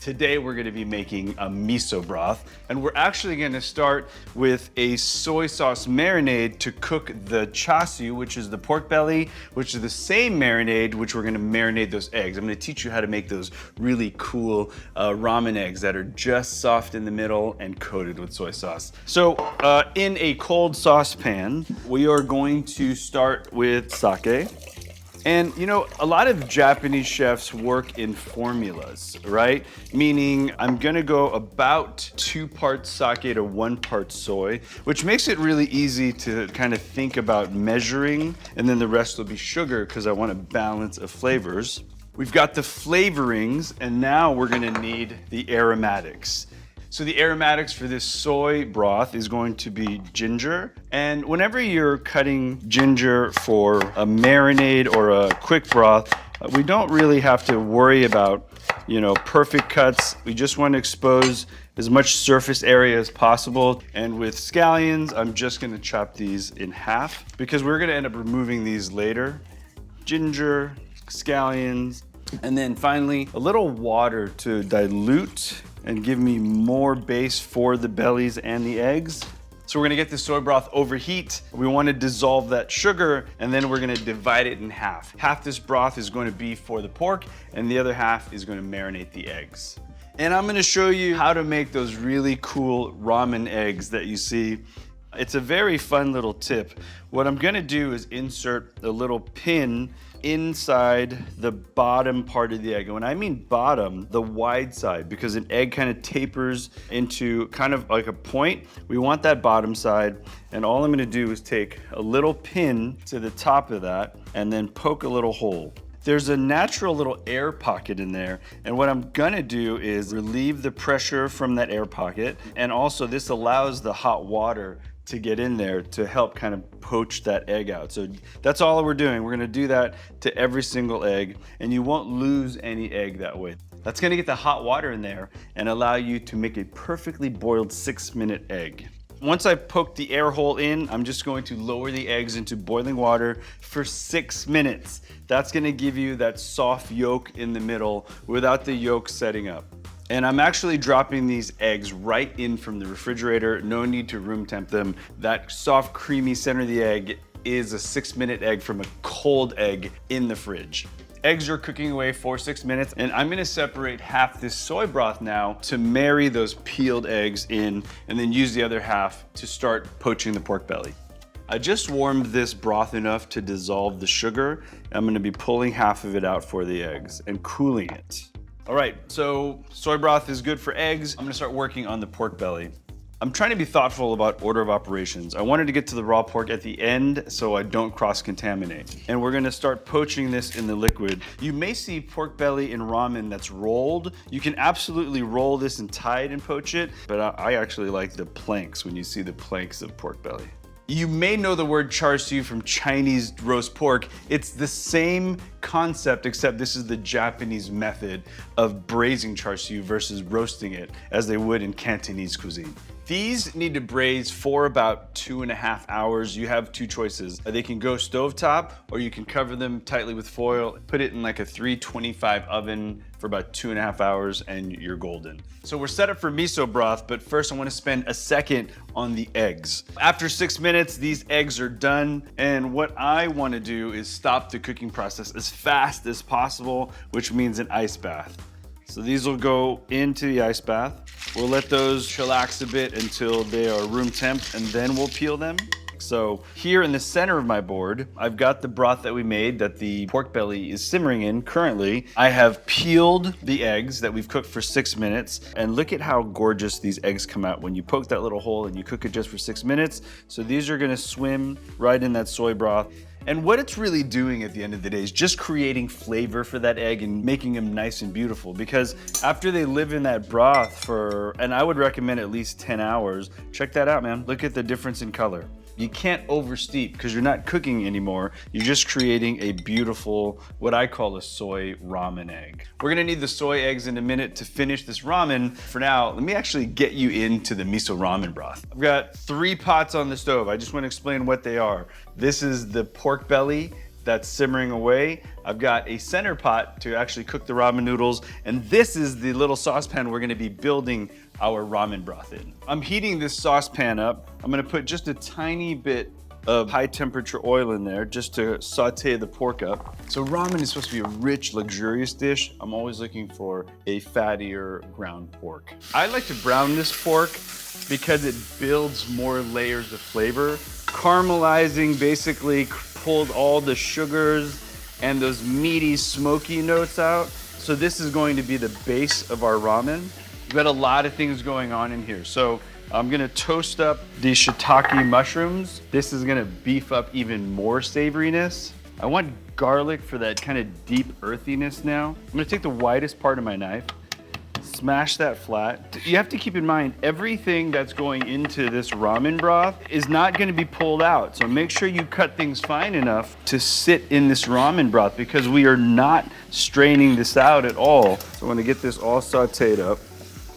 Today we're gonna be making a miso broth, and we're actually gonna start with a soy sauce marinade to cook the chashu, which is the pork belly, which is the same marinade which we're gonna marinate those eggs. I'm gonna teach you how to make those really cool ramen eggs that are just soft in the middle and coated with soy sauce. So in a cold saucepan, we are going to start with sake. And you know, a lot of Japanese chefs work in formulas, right? Meaning I'm gonna go about 2 parts sake to 1 part soy, which makes it really easy to kind of think about measuring, and then the rest will be sugar because I want a balance of flavors. We've got the flavorings, and now we're gonna need the aromatics. So the aromatics for this soy broth is going to be ginger. And whenever you're cutting ginger for a marinade or a quick broth, we don't really have to worry about, you know, perfect cuts. We just want to expose as much surface area as possible. And with scallions, I'm just gonna chop these in half because we're gonna end up removing these later. Ginger, scallions, and then finally a little water to dilute and give me more base for the bellies and the eggs. So we're gonna get the soy broth overheat. We wanna dissolve that sugar, and then we're gonna divide it in half. Half this broth is going to be for the pork, and the other half is gonna marinate the eggs. And I'm gonna show you how to make those really cool ramen eggs that you see. It's a very fun little tip. What I'm gonna do is insert a little pin inside the bottom part of the egg. And when I mean bottom, the wide side, because an egg kind of tapers into kind of like a point. We want that bottom side. And all I'm gonna do is take a little pin to the top of that and then poke a little hole. There's a natural little air pocket in there. And what I'm gonna do is relieve the pressure from that air pocket. And also this allows the hot water to get in there to help kind of poach that egg out. So that's all we're doing. We're gonna do that to every single egg, and you won't lose any egg that way. That's gonna get the hot water in there and allow you to make a perfectly boiled 6-minute egg. Once I poke the air hole in, I'm just going to lower the eggs into boiling water for 6 minutes. That's gonna give you that soft yolk in the middle without the yolk setting up. And I'm actually dropping these eggs right in from the refrigerator. No need to room temp them. That soft, creamy center of the egg is a 6-minute egg from a cold egg in the fridge. Eggs are cooking away for 6 minutes, and I'm gonna separate half this soy broth now to marry those peeled eggs in, and then use the other half to start poaching the pork belly. I just warmed this broth enough to dissolve the sugar. I'm gonna be pulling half of it out for the eggs and cooling it. All right, so soy broth is good for eggs. I'm gonna start working on the pork belly. I'm trying to be thoughtful about order of operations. I wanted to get to the raw pork at the end so I don't cross-contaminate. And we're gonna start poaching this in the liquid. You may see pork belly in ramen that's rolled. You can absolutely roll this and tie it and poach it, but I actually like the planks when you see the planks of pork belly. You may know the word char siu from Chinese roast pork. It's the same concept, except this is the Japanese method of braising char siu versus roasting it as they would in Cantonese cuisine. These need to braise for about 2.5 hours. You have 2 choices. They can go stovetop, or you can cover them tightly with foil, put it in like a 325 oven for about 2.5 hours, and you're golden. So we're set up for miso broth, but first I want to spend a second on the eggs. After 6 minutes, these eggs are done, and what I want to do is stop the cooking process as fast as possible, which means an ice bath. So these will go into the ice bath. We'll let those chillax a bit until they are room temp, and then we'll peel them. So here in the center of my board, I've got the broth that we made that the pork belly is simmering in currently. I have peeled the eggs that we've cooked for 6 minutes, and look at how gorgeous these eggs come out when you poke that little hole and you cook it just for 6 minutes. So these are gonna swim right in that soy broth. And what it's really doing at the end of the day is just creating flavor for that egg and making them nice and beautiful, because after they live in that broth for, and I would recommend at least 10 hours, check that out, man. Look at the difference in color. You can't oversteep because you're not cooking anymore. You're just creating a beautiful, what I call a soy ramen egg. We're gonna need the soy eggs in a minute to finish this ramen. For now, let me actually get you into the miso ramen broth. I've got 3 pots on the stove. I just wanna explain what they are. This is the pork belly that's simmering away, I've got a center pot to actually cook the ramen noodles, and this is the little saucepan we're gonna be building our ramen broth in. I'm heating this saucepan up. I'm gonna put just a tiny bit of high temperature oil in there just to saute the pork up. So ramen is supposed to be a rich, luxurious dish. I'm always looking for a fattier ground pork. I like to brown this pork because it builds more layers of flavor. Caramelizing basically pulled all the sugars and those meaty, smoky notes out. So this is going to be the base of our ramen. We've got a lot of things going on in here. So I'm gonna toast up the shiitake mushrooms. This is gonna beef up even more savoriness. I want garlic for that kind of deep earthiness now. I'm gonna take the widest part of my knife, smash that flat. You have to keep in mind, everything that's going into this ramen broth is not gonna be pulled out. So make sure you cut things fine enough to sit in this ramen broth because we are not straining this out at all. So I'm gonna get this all sauteed up.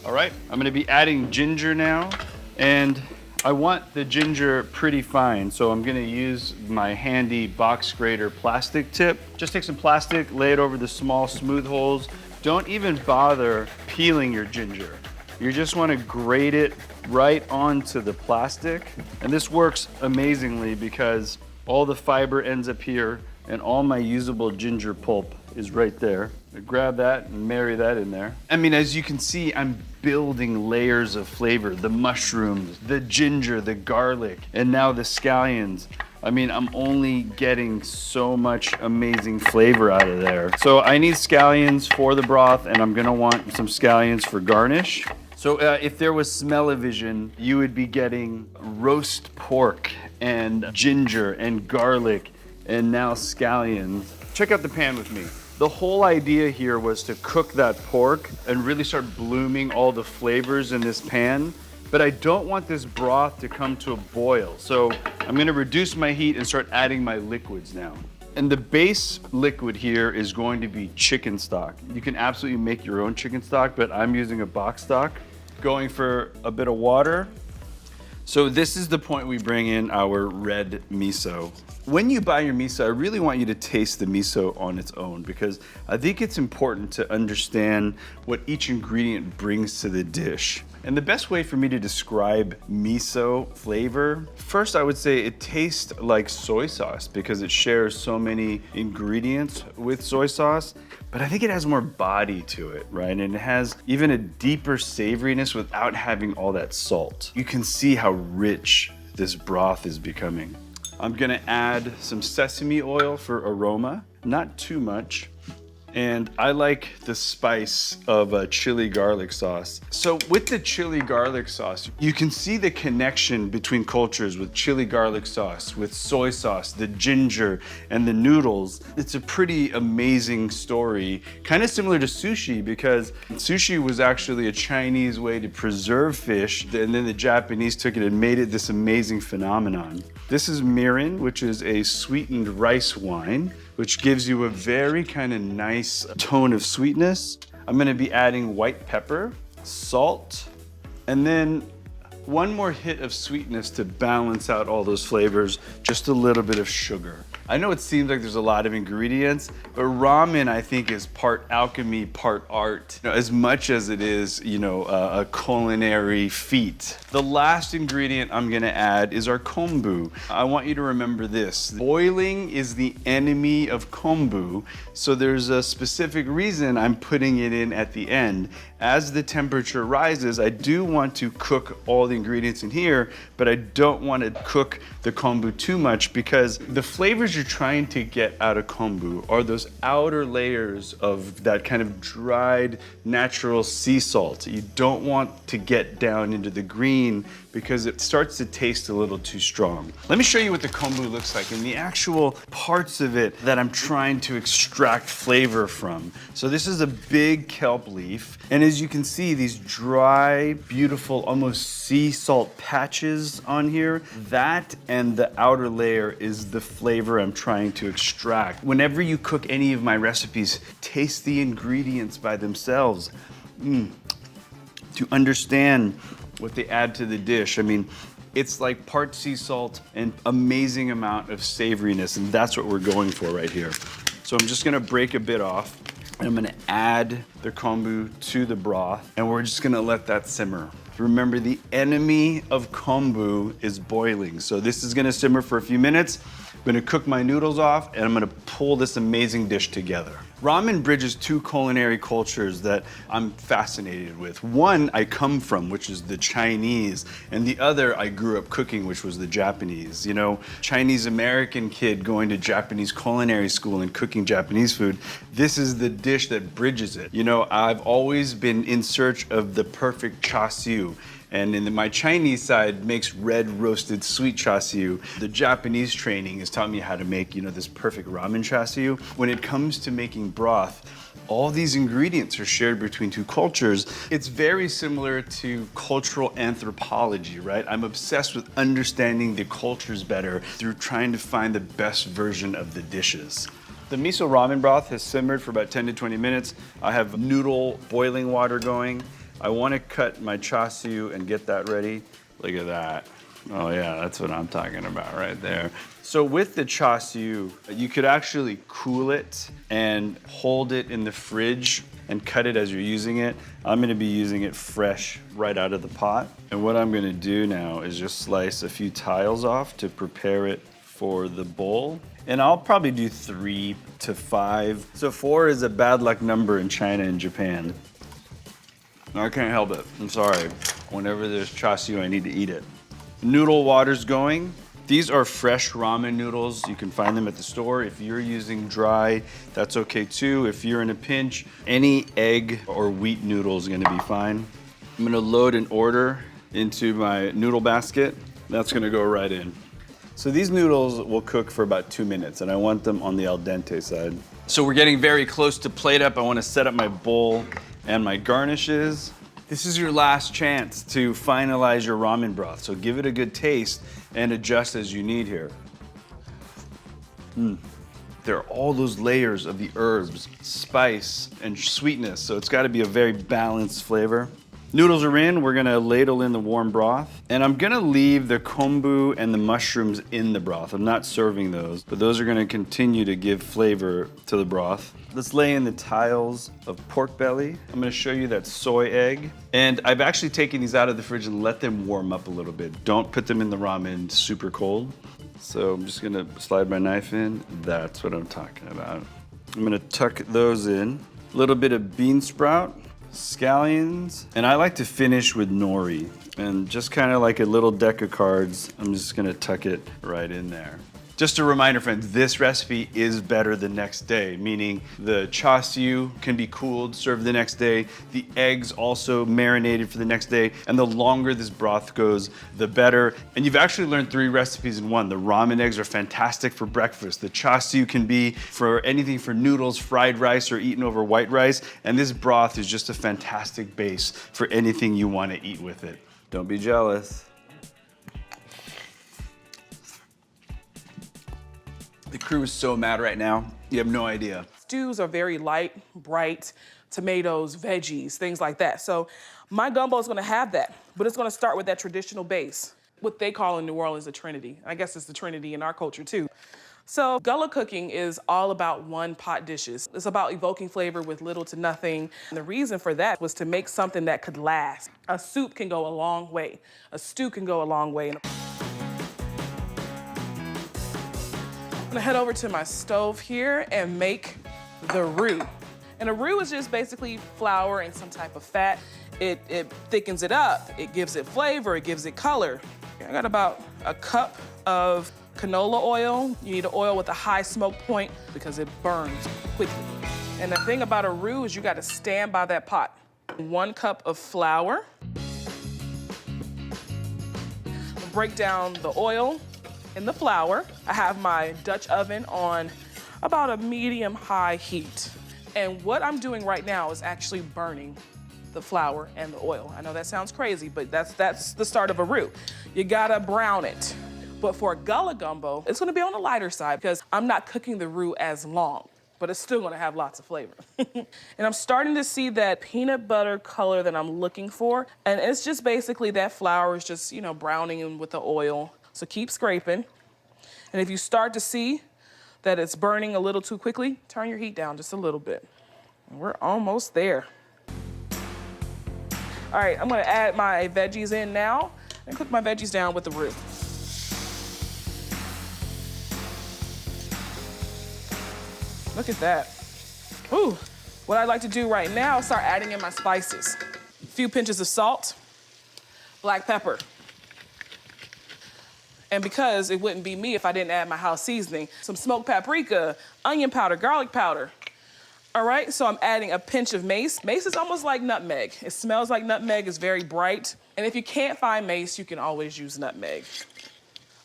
All right, I'm gonna be adding ginger now, and I want the ginger pretty fine, so I'm gonna use my handy box grater plastic tip. Just take some plastic, lay it over the small smooth holes. Don't even bother peeling your ginger. You just wanna grate it right onto the plastic. And this works amazingly because all the fiber ends up here and all my usable ginger pulp is right there. I grab that and marry that in there. I mean, as you can see, I'm building layers of flavor. The mushrooms, the ginger, the garlic, and now the scallions. I mean, I'm only getting so much amazing flavor out of there. So I need scallions for the broth, and I'm gonna want some scallions for garnish. So if there was smell-o-vision, you would be getting roast pork and ginger and garlic and now scallions. Check out the pan with me. The whole idea here was to cook that pork and really start blooming all the flavors in this pan, but I don't want this broth to come to a boil. So I'm gonna reduce my heat and start adding my liquids now. And the base liquid here is going to be chicken stock. You can absolutely make your own chicken stock, but I'm using a box stock. Going for a bit of water. So this is the point we bring in our red miso. When you buy your miso, I really want you to taste the miso on its own because I think it's important to understand what each ingredient brings to the dish. And the best way for me to describe miso flavor, first I would say it tastes like soy sauce because it shares so many ingredients with soy sauce, but I think it has more body to it, right? And it has even a deeper savoriness without having all that salt. You can see how rich this broth is becoming. I'm gonna add some sesame oil for aroma, not too much. And I like the spice of a chili garlic sauce. So with the chili garlic sauce, you can see the connection between cultures with chili garlic sauce, with soy sauce, the ginger, and the noodles. It's a pretty amazing story, kind of similar to sushi because sushi was actually a Chinese way to preserve fish, and then the Japanese took it and made it this amazing phenomenon. This is mirin, which is a sweetened rice wine, which gives you a very kind of nice tone of sweetness. I'm gonna be adding white pepper, salt, and then one more hit of sweetness to balance out all those flavors, just a little bit of sugar. I know it seems like there's a lot of ingredients, but ramen I think is part alchemy, part art, as much as it is, a culinary feat. The last ingredient I'm gonna add is our kombu. I want you to remember this. Boiling is the enemy of kombu, so there's a specific reason I'm putting it in at the end. As the temperature rises, I do want to cook all the ingredients in here, but I don't want to cook the kombu too much because the flavors you're trying to get out of kombu are those outer layers of that kind of dried natural sea salt. You don't want to get down into the green because it starts to taste a little too strong. Let me show you what the kombu looks like and the actual parts of it that I'm trying to extract flavor from. So this is a big kelp leaf, and as you can see, these dry, beautiful, almost sea salt patches on here, that and the outer layer is the flavor I'm trying to extract. Whenever you cook any of my recipes, taste the ingredients by themselves. To understand what they add to the dish. I mean, It's like part sea salt and amazing amount of savoriness, and that's what we're going for right here. So I'm just gonna break a bit off, and I'm gonna add the kombu to the broth, and we're just gonna let that simmer. Remember, the enemy of kombu is boiling. So this is gonna simmer for a few minutes. I'm gonna cook my noodles off, and I'm gonna pull this amazing dish together. Ramen bridges two culinary cultures that I'm fascinated with. One I come from, which is the Chinese, and the other I grew up cooking, which was the Japanese. You know, Chinese American kid going to Japanese culinary school and cooking Japanese food. This is the dish that bridges it. You know, I've always been in search of the perfect char siu. And in my Chinese side makes red roasted sweet char siu. The Japanese training has taught me how to make, you know, this perfect ramen char siu. When it comes to making broth, all these ingredients are shared between two cultures. It's very similar to cultural anthropology, right? I'm obsessed with understanding the cultures better through trying to find the best version of the dishes. The miso ramen broth has simmered for about 10 to 20 minutes. I have noodle boiling water going. I want to cut my char siu and get that ready. Look at that. Oh yeah, that's what I'm talking about right there. So with the char siu, you could actually cool it and hold it in the fridge and cut it as you're using it. I'm gonna be using it fresh right out of the pot. And what I'm gonna do now is just slice a few tiles off to prepare it for the bowl. And I'll probably do 3 to 5. So 4 is a bad luck number in China and Japan. I can't help it, I'm sorry. Whenever there's char siu, I need to eat it. Noodle water's going. These are fresh ramen noodles. You can find them at the store. If you're using dry, that's okay too. If you're in a pinch, any egg or wheat noodle is gonna be fine. I'm gonna load an order into my noodle basket. That's gonna go right in. So these noodles will cook for about 2 minutes, and I want them on the al dente side. So we're getting very close to plate up. I wanna set up my bowl and my garnishes. This is your last chance to finalize your ramen broth, so give it a good taste and adjust as you need here. There are all those layers of the herbs, spice, and sweetness, so it's gotta be a very balanced flavor. Noodles are in, we're gonna ladle in the warm broth, and I'm gonna leave the kombu and the mushrooms in the broth. I'm not serving those, but those are gonna continue to give flavor to the broth. Let's lay in the tiles of pork belly. I'm gonna show you that soy egg. And I've actually taken these out of the fridge and let them warm up a little bit. Don't put them in the ramen super cold. So I'm just gonna slide my knife in. That's what I'm talking about. I'm gonna tuck those in. A little bit of bean sprout, scallions, and I like to finish with nori. And just kind of like a little deck of cards, I'm just gonna tuck it right in there. Just a reminder, friends, this recipe is better the next day, meaning the char siu can be cooled, served the next day. The eggs also marinated for the next day. And the longer this broth goes, the better. And you've actually learned 3 recipes in one. The ramen eggs are fantastic for breakfast. The char siu can be for anything for noodles, fried rice, or eaten over white rice. And this broth is just a fantastic base for anything you want to eat with it. Don't be jealous. The crew is so mad right now, you have no idea. Stews are very light, bright, tomatoes, veggies, things like that. So my gumbo is gonna have that, but it's gonna start with that traditional base, what they call in New Orleans the Trinity. I guess it's the Trinity in our culture too. So gullah cooking is all about one pot dishes. It's about evoking flavor with little to nothing. And the reason for that was to make something that could last. A soup can go a long way. A stew can go a long way. I'm gonna head over to my stove here and make the roux. And a roux is just basically flour and some type of fat. It thickens it up, it gives it flavor, it gives it color. I got about a cup of canola oil. You need an oil with a high smoke point because it burns quickly. And the thing about a roux is you gotta stand by that pot. 1 cup of flour. Break down the oil in the flour. I have my Dutch oven on about a medium-high heat. And what I'm doing right now is actually burning the flour and the oil. I know that sounds crazy, but that's the start of a roux. You gotta brown it. But for a gullah gumbo, it's gonna be on the lighter side because I'm not cooking the roux as long. but it's still gonna have lots of flavor. And I'm starting to see that peanut butter color that I'm looking for. And it's just basically that flour is just, you know, browning with the oil. So keep scraping. And if you start to see that it's burning a little too quickly, turn your heat down just a little bit. And we're almost there. All right, I'm gonna add my veggies in now and cook my veggies down with the roux. Look at that. Ooh, what I'd like to do right now is start adding in my spices. A few pinches of salt, black pepper. And because it wouldn't be me if I didn't add my house seasoning, some smoked paprika, onion powder, garlic powder. All right, so I'm adding a pinch of mace. Mace is almost like nutmeg. It smells like nutmeg, it's very bright. And if you can't find mace, you can always use nutmeg.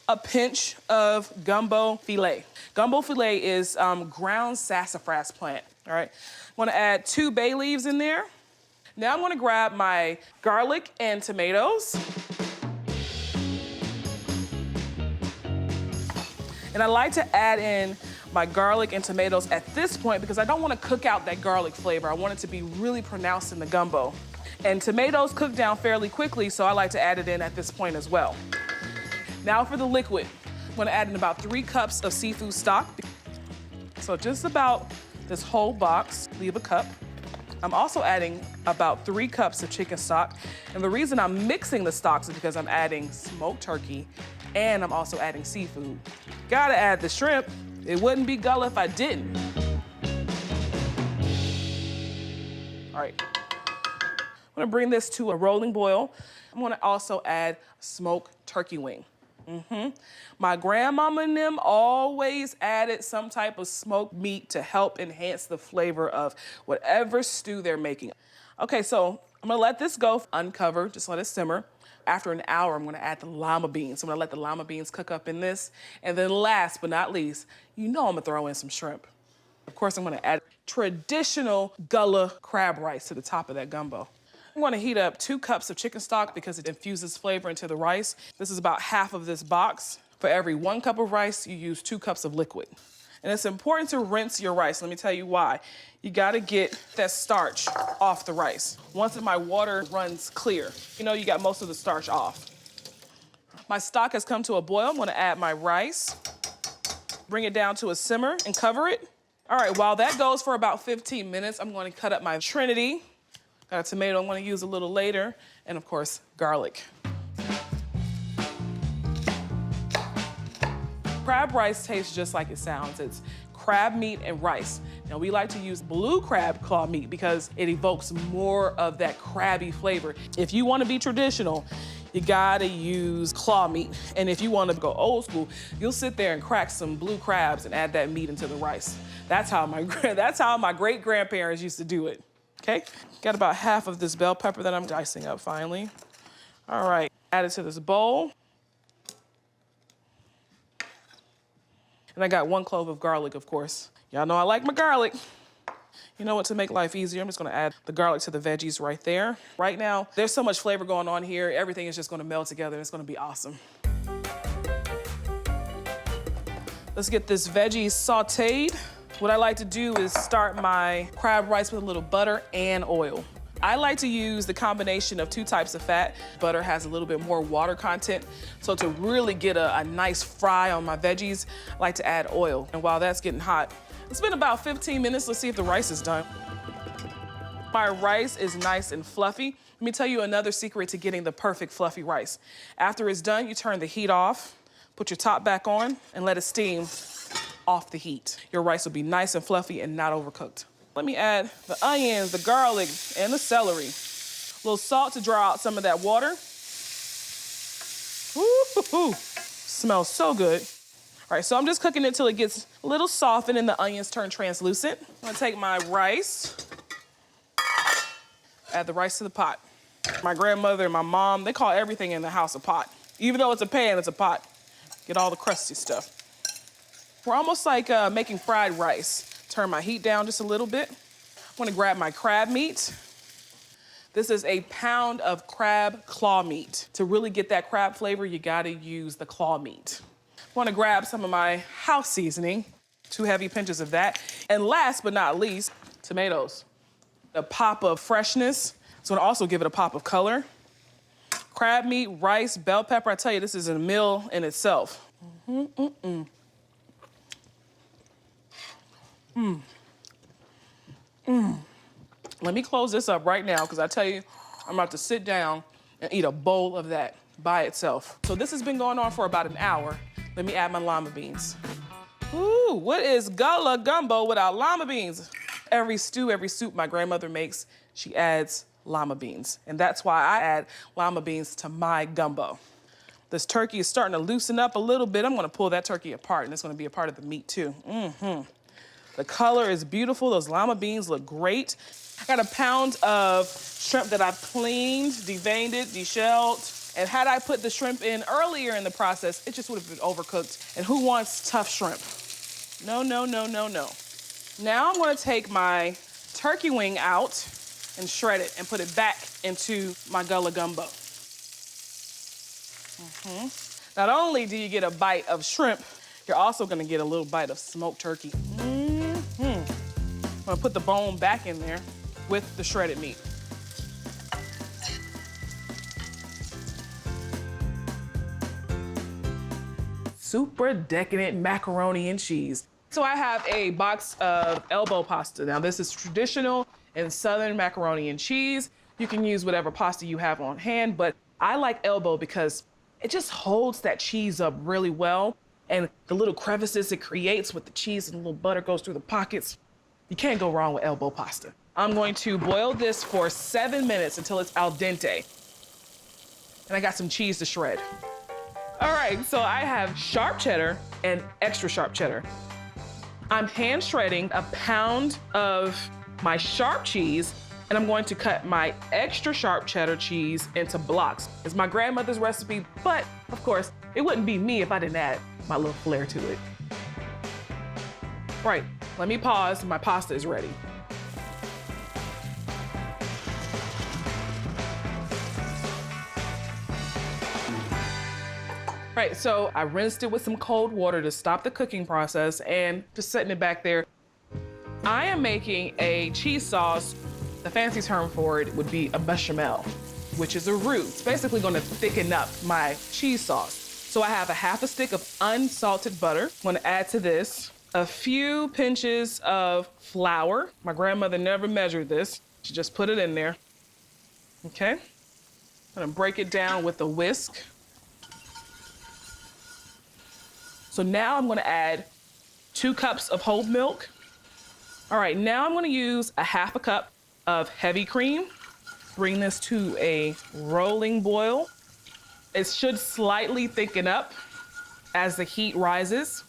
A pinch of gumbo filet. Gumbo filet is ground sassafras plant, all right? I'm gonna add 2 bay leaves in there. Now I'm gonna grab my garlic and tomatoes. And I like to add in my garlic and tomatoes at this point because I don't want to cook out that garlic flavor. I want it to be really pronounced in the gumbo. And tomatoes cook down fairly quickly, so I like to add it in at this point as well. Now for the liquid. I'm gonna add in about 3 cups of seafood stock. So just about this whole box, leave a cup. I'm also adding about 3 cups of chicken stock. And the reason I'm mixing the stocks is because I'm adding smoked turkey and I'm also adding seafood. Gotta add the shrimp. It wouldn't be gullah if I didn't. All right, I'm gonna bring this to a rolling boil. I'm gonna also add smoked turkey wing. My grandmama and them always added some type of smoked meat to help enhance the flavor of whatever stew they're making. Okay, so I'm gonna let this go uncovered, just let it simmer. After an hour, I'm gonna add the lima beans. I'm gonna let the lima beans cook up in this. And then last but not least, you know I'm gonna throw in some shrimp. Of course, I'm gonna add traditional gullah crab rice to the top of that gumbo. I'm gonna heat up 2 cups of chicken stock because it infuses flavor into the rice. This is about half of this box. For every 1 cup of rice, you use 2 cups of liquid. And it's important to rinse your rice. Let me tell you why. You gotta get that starch off the rice. Once my water runs clear, you know you got most of the starch off. My stock has come to a boil. I'm gonna add my rice, bring it down to a simmer and cover it. All right, while that goes for about 15 minutes, I'm gonna cut up my Trinity. Got a tomato I'm gonna use a little later, and of course, garlic. Crab rice tastes just like it sounds. It's crab meat and rice. Now we like to use blue crab claw meat because it evokes more of that crabby flavor. If you wanna be traditional, you gotta use claw meat. And if you wanna go old school, you'll sit there and crack some blue crabs and add that meat into the rice. That's how my great-grandparents used to do it, okay? Got about half of this bell pepper that I'm dicing up finally. All right, add it to this bowl. And I got 1 clove of garlic, of course. Y'all know I like my garlic. You know what, to make life easier, I'm just gonna add the garlic to the veggies right there. Right now, there's so much flavor going on here, everything is just gonna meld together, it's gonna be awesome. Let's get this veggie sauteed. What I like to do is start my crab rice with a little butter and oil. I like to use the combination of 2 types of fat. Butter has a little bit more water content. So to really get a nice fry on my veggies, I like to add oil. And while that's getting hot, it's been about 15 minutes. Let's see if the rice is done. My rice is nice and fluffy. Let me tell you another secret to getting the perfect fluffy rice. After it's done, you turn the heat off, put your top back on, and let it steam off the heat. Your rice will be nice and fluffy and not overcooked. Let me add the onions, the garlic, and the celery. A little salt to draw out some of that water. Ooh, smells so good. All right, so I'm just cooking it till it gets a little softened and the onions turn translucent. I'm gonna take my rice, add the rice to the pot. My grandmother and my mom, they call everything in the house a pot. Even though it's a pan, it's a pot. Get all the crusty stuff. We're almost like making fried rice. Turn my heat down just a little bit. I'm gonna grab my crab meat. This is a pound of crab claw meat. To really get that crab flavor, you gotta use the claw meat. I'm gonna grab some of my house seasoning, 2 heavy pinches of that. And last but not least, tomatoes. A pop of freshness. It's gonna also give it a pop of color. Crab meat, rice, bell pepper. I tell you, this is a meal in itself. Let me close this up right now, because I tell you, I'm about to sit down and eat a bowl of that by itself. So this has been going on for about an hour. Let me add my lima beans. Ooh, what is gullah gumbo without lima beans? Every stew, every soup my grandmother makes, she adds lima beans. And that's why I add lima beans to my gumbo. This turkey is starting to loosen up a little bit. I'm gonna pull that turkey apart, and it's gonna be a part of the meat too. The color is beautiful. Those lima beans look great. I got a pound of shrimp that I've cleaned, deveined it, deshelled. And had I put the shrimp in earlier in the process, it just would have been overcooked. And who wants tough shrimp? No, no, no, no, no. Now I'm gonna take my turkey wing out and shred it and put it back into my gullah gumbo. Not only do you get a bite of shrimp, you're also gonna get a little bite of smoked turkey. I'm gonna put the bone back in there with the shredded meat. Super decadent macaroni and cheese. So I have a box of elbow pasta. Now this is traditional and Southern macaroni and cheese. You can use whatever pasta you have on hand, but I like elbow because it just holds that cheese up really well. And the little crevices it creates with the cheese and the little butter goes through the pockets. You can't go wrong with elbow pasta. I'm going to boil this for 7 minutes until it's al dente. And I got some cheese to shred. All right, so I have sharp cheddar and extra sharp cheddar. I'm hand shredding a pound of my sharp cheese, and I'm going to cut my extra sharp cheddar cheese into blocks. It's my grandmother's recipe, but of course, it wouldn't be me if I didn't add my little flair to it. Right, let me pause, my pasta is ready. Right, so I rinsed it with some cold water to stop the cooking process and just setting it back there. I am making a cheese sauce. The fancy term for it would be a bechamel, which is a roux. It's basically gonna thicken up my cheese sauce. So I have a half a stick of unsalted butter. I'm gonna add to this a few pinches of flour. My grandmother never measured this. She just put it in there. Okay, I'm gonna break it down with a whisk. So now I'm gonna add 2 cups of whole milk. All right, now I'm gonna use a half a cup of heavy cream. Bring this to a rolling boil. It should slightly thicken up as the heat rises.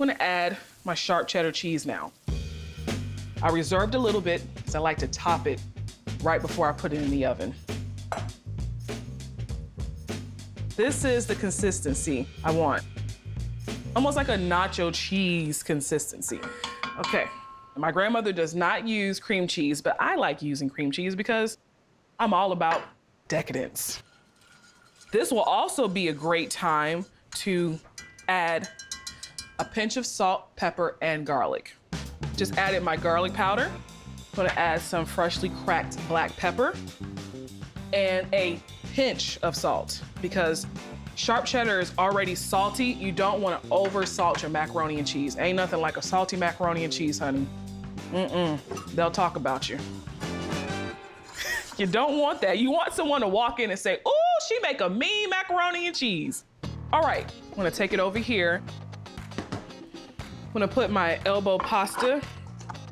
I'm gonna add my sharp cheddar cheese now. I reserved a little bit because I like to top it right before I put it in the oven. This is the consistency I want. Almost like a nacho cheese consistency. Okay, my grandmother does not use cream cheese, but I like using cream cheese because I'm all about decadence. This will also be a great time to add a pinch of salt, pepper, and garlic. Just added my garlic powder. I'm gonna add some freshly cracked black pepper and a pinch of salt because sharp cheddar is already salty. You don't want to over salt your macaroni and cheese. Ain't nothing like a salty macaroni and cheese, honey. They'll talk about you. You don't want that. You want someone to walk in and say, "Oh, she make a mean macaroni and cheese." All right, I'm gonna take it over here. I'm gonna put my elbow pasta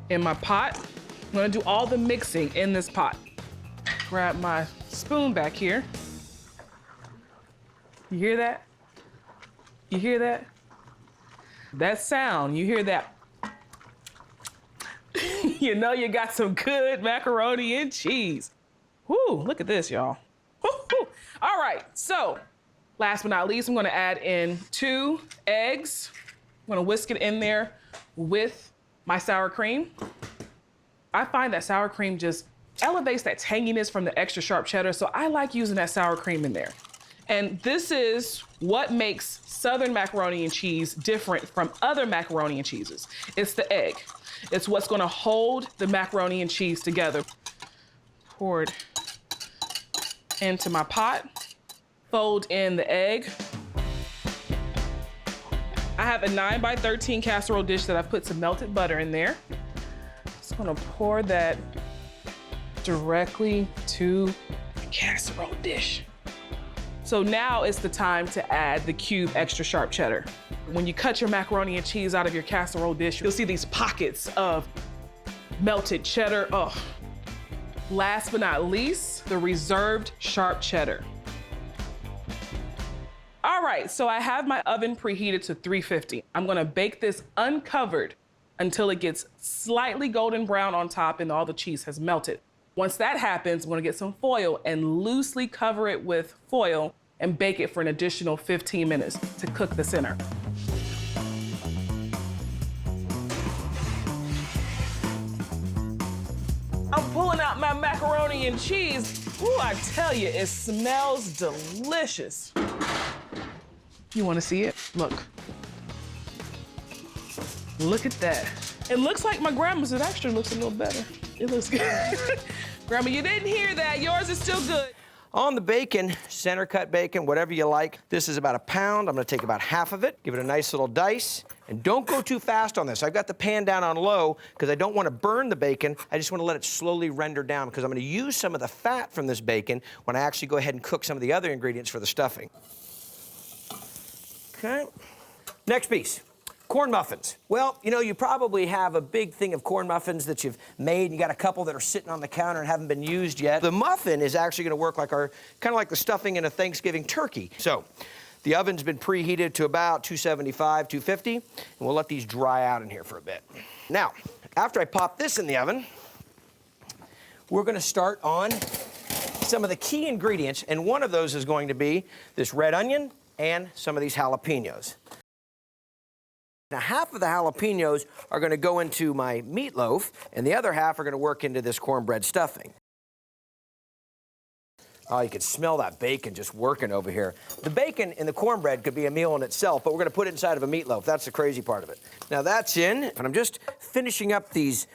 in my pot. I'm gonna do all the mixing in this pot. Grab my spoon back here. You hear that? You hear that? That sound, you hear that? You know you got some good macaroni and cheese. Whoo, look at this, y'all. Woo-hoo. All right, so last but not least, I'm gonna add in 2 eggs. I'm gonna whisk it in there with my sour cream. I find that sour cream just elevates that tanginess from the extra sharp cheddar, so I like using that sour cream in there. And this is what makes Southern macaroni and cheese different from other macaroni and cheeses. It's the egg. It's what's gonna hold the macaroni and cheese together. Pour it into my pot, fold in the egg. I have a 9x13 casserole dish that I put some melted butter in there. Just gonna pour that directly to the casserole dish. So now it's the time to add the cube extra sharp cheddar. When you cut your macaroni and cheese out of your casserole dish, you'll see these pockets of melted cheddar. Oh. Last but not least, the reserved sharp cheddar. All right, so I have my oven preheated to 350. I'm gonna bake this uncovered until it gets slightly golden brown on top and all the cheese has melted. Once that happens, I'm gonna get some foil and loosely cover it with foil and bake it for an additional 15 minutes to cook the center. I'm pulling out my macaroni and cheese. Ooh, I tell you, it smells delicious. You wanna see it? Look. Look at that. It looks like my grandma's. It actually looks a little better. It looks good. Grandma, you didn't hear that. Yours is still good. On the bacon, center cut bacon, whatever you like. This is about a pound. I'm gonna take about half of it, give it a nice little dice, and don't go too fast on this. I've got the pan down on low because I don't wanna burn the bacon. I just wanna let it slowly render down because I'm gonna use some of the fat from this bacon when I actually go ahead and cook some of the other ingredients for the stuffing. Okay. Next piece. Corn muffins. Well, you know, you probably have a big thing of corn muffins that you've made. You got a couple that are sitting on the counter and haven't been used yet. The muffin is actually gonna work like kind of like the stuffing in a Thanksgiving turkey. So, the oven's been preheated to about 275, 250, and we'll let these dry out in here for a bit. Now, after I pop this in the oven, we're gonna start on some of the key ingredients, and one of those is going to be this red onion and some of these jalapenos. Now, half of the jalapenos are gonna go into my meatloaf, and the other half are gonna work into this cornbread stuffing. Oh, you can smell that bacon just working over here. The bacon in the cornbread could be a meal in itself, but we're gonna put it inside of a meatloaf. That's the crazy part of it. Now that's in, and I'm just finishing up these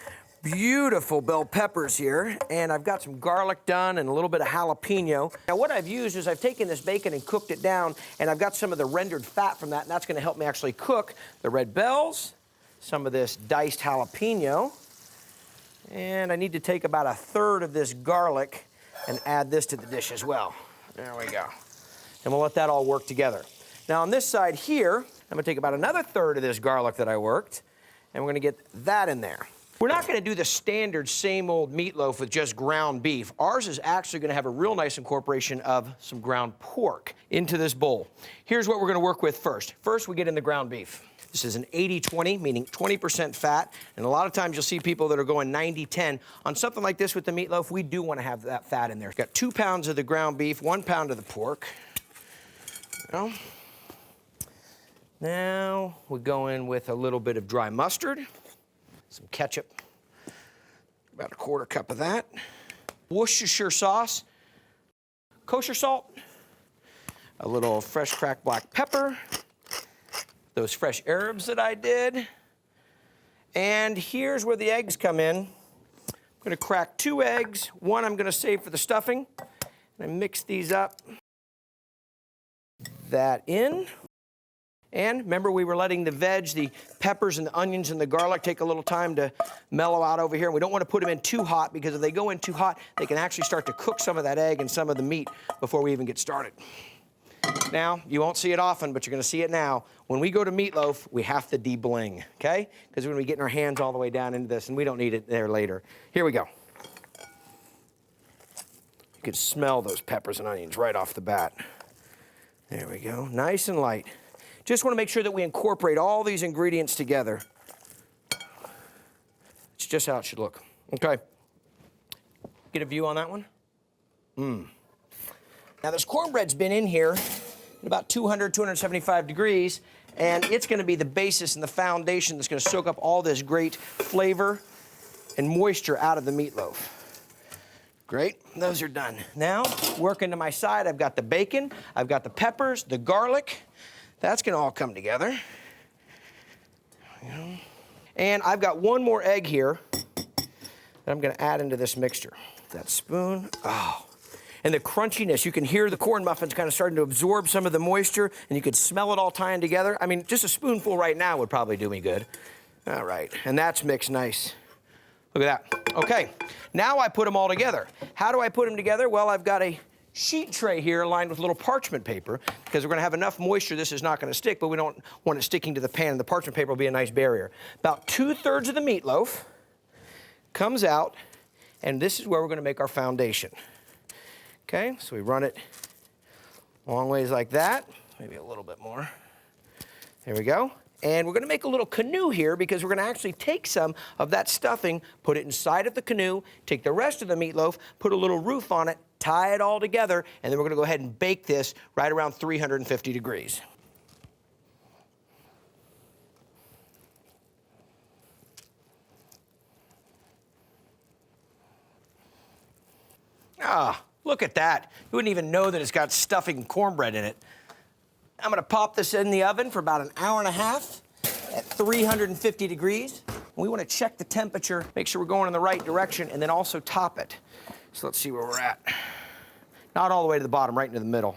beautiful bell peppers here, and I've got some garlic done and a little bit of jalapeno. Now what I've used is I've taken this bacon and cooked it down, and I've got some of the rendered fat from that, and that's gonna help me actually cook the red bells, some of this diced jalapeno, and I need to take about a third of this garlic and add this to the dish as well. There we go. And we'll let that all work together. Now on this side here, I'm gonna take about another third of this garlic that I worked, and we're gonna get that in there. We're not gonna do the standard same old meatloaf with just ground beef. Ours is actually gonna have a real nice incorporation of some ground pork into this bowl. Here's what we're gonna work with first. First, we get in the ground beef. This is an 80-20, meaning 20% fat, and a lot of times you'll see people that are going 90-10. On something like this with the meatloaf, we do wanna have that fat in there. Got 2 pounds of the ground beef, 1 pound of the pork. Now we go in with a little bit of dry mustard, some ketchup, about a 1/4 cup of that, Worcestershire sauce, kosher salt, a little fresh cracked black pepper, those fresh herbs that I did, and here's where the eggs come in. I'm gonna crack 2 eggs, 1 I'm gonna save for the stuffing, and I mix these up. That in. And remember, we were letting the veg, the peppers and the onions and the garlic take a little time to mellow out over here. We don't want to put them in too hot because if they go in too hot, they can actually start to cook some of that egg and some of the meat before we even get started. Now, you won't see it often, but you're going to see it now. When we go to meatloaf, we have to de-bling, okay? Because we're going to be getting our hands all the way down into this, and we don't need it there later. Here we go. You can smell those peppers and onions right off the bat. There we go, nice and light. Just want to make sure that we incorporate all these ingredients together. It's just how it should look. Okay. Get a view on that one? Now this cornbread's been in here at about 200, 275 degrees, and it's going to be the basis and the foundation that's going to soak up all this great flavor and moisture out of the meatloaf. Great, those are done. Now, working to my side, I've got the bacon, I've got the peppers, the garlic. That's gonna all come together. And I've got one more egg here that I'm gonna add into this mixture. That spoon, oh. And the crunchiness, you can hear the corn muffins kind of starting to absorb some of the moisture, and you could smell it all tying together. I mean, just a spoonful right now would probably do me good. All right, and that's mixed nice. Look at that. Okay, now I put them all together. How do I put them together? Well, I've got a sheet tray here lined with little parchment paper because we're gonna have enough moisture this is not gonna stick, but we don't want it sticking to the pan. The parchment paper will be a nice barrier. About 2/3 of the meatloaf comes out, and this is where we're gonna make our foundation. Okay, so we run it long ways like that, maybe a little bit more. There we go. And we're gonna make a little canoe here because we're gonna actually take some of that stuffing, put it inside of the canoe, take the rest of the meatloaf, put a little roof on it, tie it all together, and then we're gonna go ahead and bake this right around 350 degrees. Ah, look at that. You wouldn't even know that it's got stuffing and cornbread in it. I'm gonna pop this in the oven for about an hour and a half at 350 degrees. We wanna check the temperature, make sure we're going in the right direction, and then also top it. So let's see where we're at. Not all the way to the bottom, right into the middle.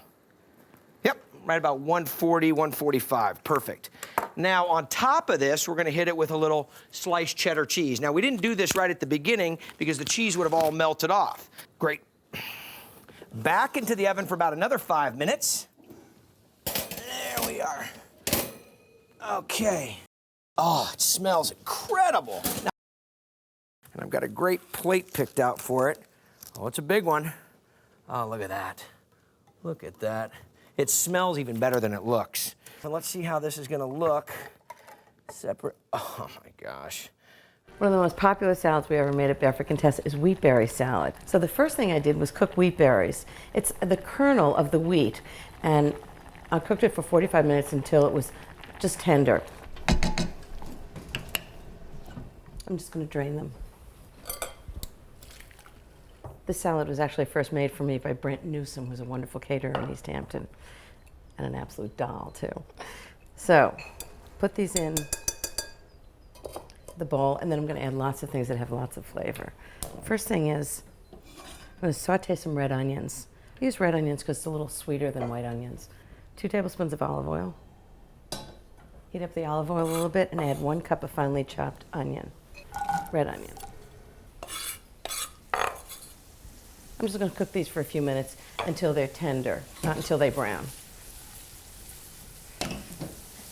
Yep, right about 140, 145, perfect. Now on top of this, we're gonna hit it with a little sliced cheddar cheese. Now we didn't do this right at the beginning because the cheese would have all melted off. Great. Back into the oven for about another 5 minutes. There we are. Okay. Oh, it smells incredible. Now, and I've got a great plate picked out for it. Oh, it's a big one. Oh, look at that. Look at that. It smells even better than it looks. And let's see how this is gonna look separate. Oh my gosh. One of the most popular salads we ever made at Bear for Contessa is wheat berry salad. So the first thing I did was cook wheat berries. It's the kernel of the wheat, and I cooked it for 45 minutes until it was just tender. I'm just going to drain them. This salad was actually first made for me by Brent Newsom, who's a wonderful caterer in East Hampton, and an absolute doll too. So put these in the bowl, and then I'm going to add lots of things that have lots of flavor. First thing is, I'm going to saute some red onions. I use red onions because it's a little sweeter than white onions. 2 tablespoons of olive oil. Heat up the olive oil a little bit and add 1 cup of finely chopped onion, red onion. I'm just going to cook these for a few minutes until they're tender, not until they brown.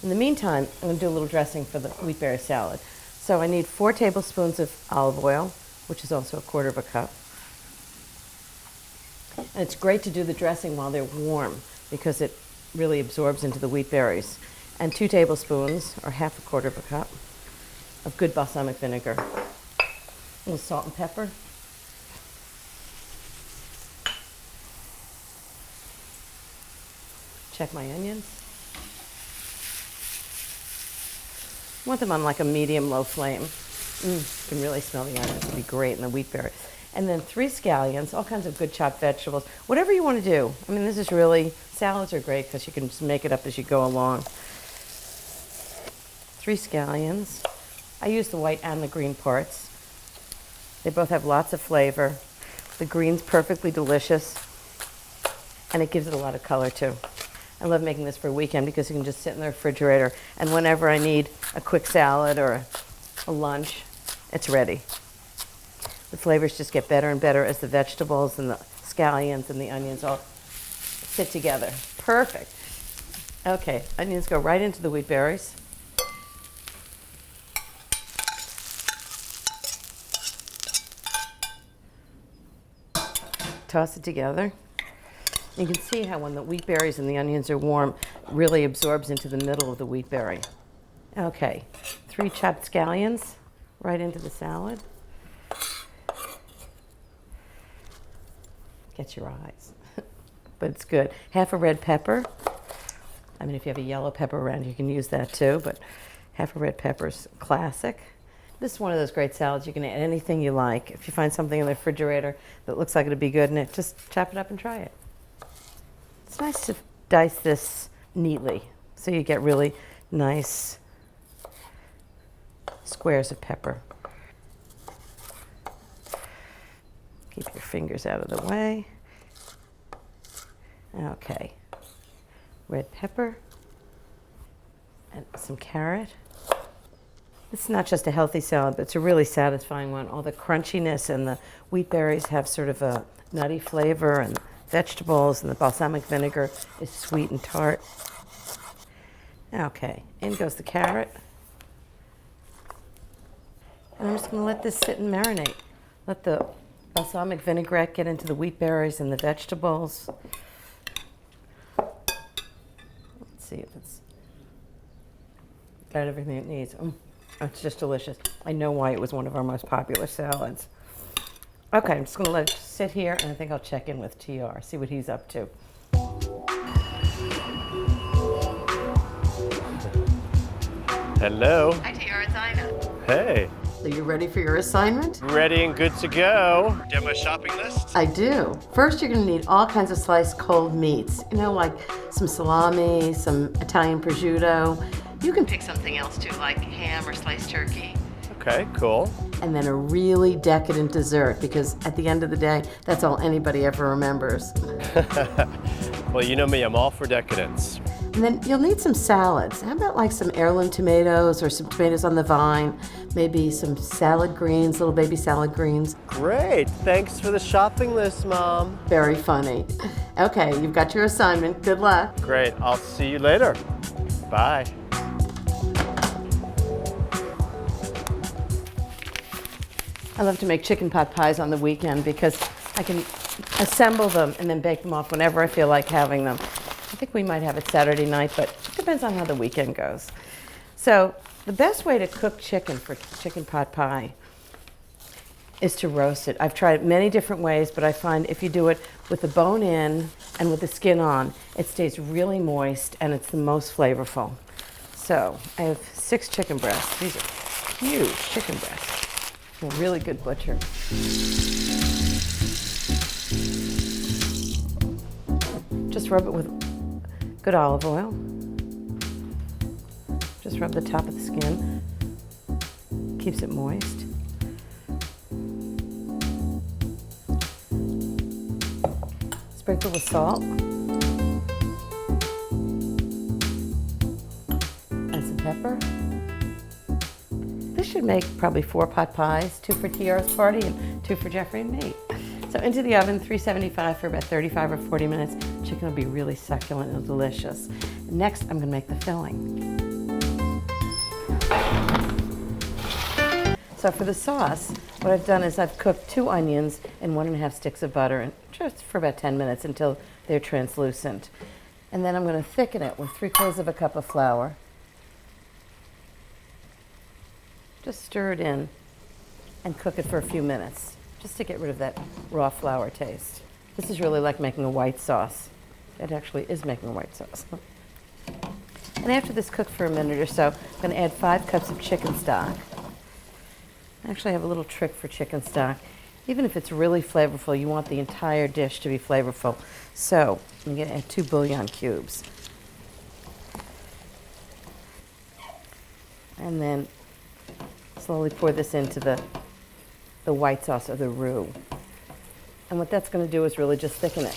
In the meantime, I'm going to do a little dressing for the wheat berry salad. So I need 4 tablespoons of olive oil, which is also 1/4 cup. And it's great to do the dressing while they're warm because it really absorbs into the wheat berries. And 2 tablespoons, or 1/4 cup, of good balsamic vinegar. A little salt and pepper. Check my onions. I want them on like a medium low flame. You can really smell the onions. It'll be great in the wheat berry. And then 3 scallions, all kinds of good chopped vegetables. Whatever you want to do. I mean, this is really, salads are great because you can just make it up as you go along. 3 scallions. I use the white and the green parts. They both have lots of flavor. The green's perfectly delicious, and it gives it a lot of color too. I love making this for a weekend because you can just sit in the refrigerator, and whenever I need a quick salad or a lunch, it's ready. The flavors just get better and better as the vegetables and the scallions and the onions all sit together. Perfect. Okay, onions go right into the wheat berries. Toss it together. You can see how when the wheat berries and the onions are warm, it really absorbs into the middle of the wheat berry. Okay, 3 chopped scallions right into the salad. Gets your eyes, but it's good. 1/2 red pepper. I mean, if you have a yellow pepper around, you can use that too, but 1/2 red pepper's classic. This is one of those great salads. You can add anything you like. If you find something in the refrigerator that looks like it'd be good in it, just chop it up and try it. It's nice to dice this neatly so you get really nice squares of pepper. Keep your fingers out of the way. Okay. Red pepper and some carrot. This is not just a healthy salad, but it's a really satisfying one. All the crunchiness and the wheat berries have sort of a nutty flavor, and vegetables and the balsamic vinegar is sweet and tart. Okay, in goes the carrot. And I'm just going to let this sit and marinate. Let the balsamic vinaigrette get into the wheat berries and the vegetables. Let's see if it's got everything it needs. It's just delicious. I know why it was one of our most popular salads. Okay, I'm just going to let it sit here, and I think I'll check in with TR, see what he's up to. Hello. Hi, TR, it's Ina. Hey. Are you ready for your assignment? Ready and good to go. Do you have my shopping list? I do. First, you're going to need all kinds of sliced cold meats. You know, like some salami, some Italian prosciutto. You can pick something else too, like ham or sliced turkey. Okay, cool. And then a really decadent dessert, because at the end of the day, that's all anybody ever remembers. Well, you know me, I'm all for decadence. And then you'll need some salads. How about like some heirloom tomatoes or some tomatoes on the vine? Maybe some salad greens, little baby salad greens. Great, thanks for the shopping list, Mom. Very funny. Okay, you've got your assignment. Good luck. Great, I'll see you later. Bye. I love to make chicken pot pies on the weekend because I can assemble them and then bake them off whenever I feel like having them. I think we might have it Saturday night, but it depends on how the weekend goes. So the best way to cook chicken for chicken pot pie is to roast it. I've tried it many different ways, but I find if you do it with the bone in and with the skin on, it stays really moist and it's the most flavorful. So I have 6 chicken breasts. These are huge chicken breasts. A really good butcher. Just rub it with good olive oil. Just rub the top of the skin. Keeps it moist. Sprinkle with salt. And some pepper. This should make probably 4 pot pies, 2 for TR's party and 2 for Geoffrey and me. So into the oven, 375 for about 35 or 40 minutes. Chicken will be really succulent and delicious. Next, I'm gonna make the filling. So for the sauce, what I've done is I've cooked 2 onions and 1.5 sticks of butter, and just for about 10 minutes until they're translucent. And then I'm gonna thicken it with 3/4 cup of flour. Just stir it in and cook it for a few minutes, just to get rid of that raw flour taste. This is really like making a white sauce. It actually is making a white sauce. And after this cooks for a minute or so, I'm going to add 5 cups of chicken stock. I actually have a little trick for chicken stock. Even if it's really flavorful, you want the entire dish to be flavorful. So I'm going to add 2 bouillon cubes. And then slowly pour this into the white sauce or the roux. And what that's going to do is really just thicken it.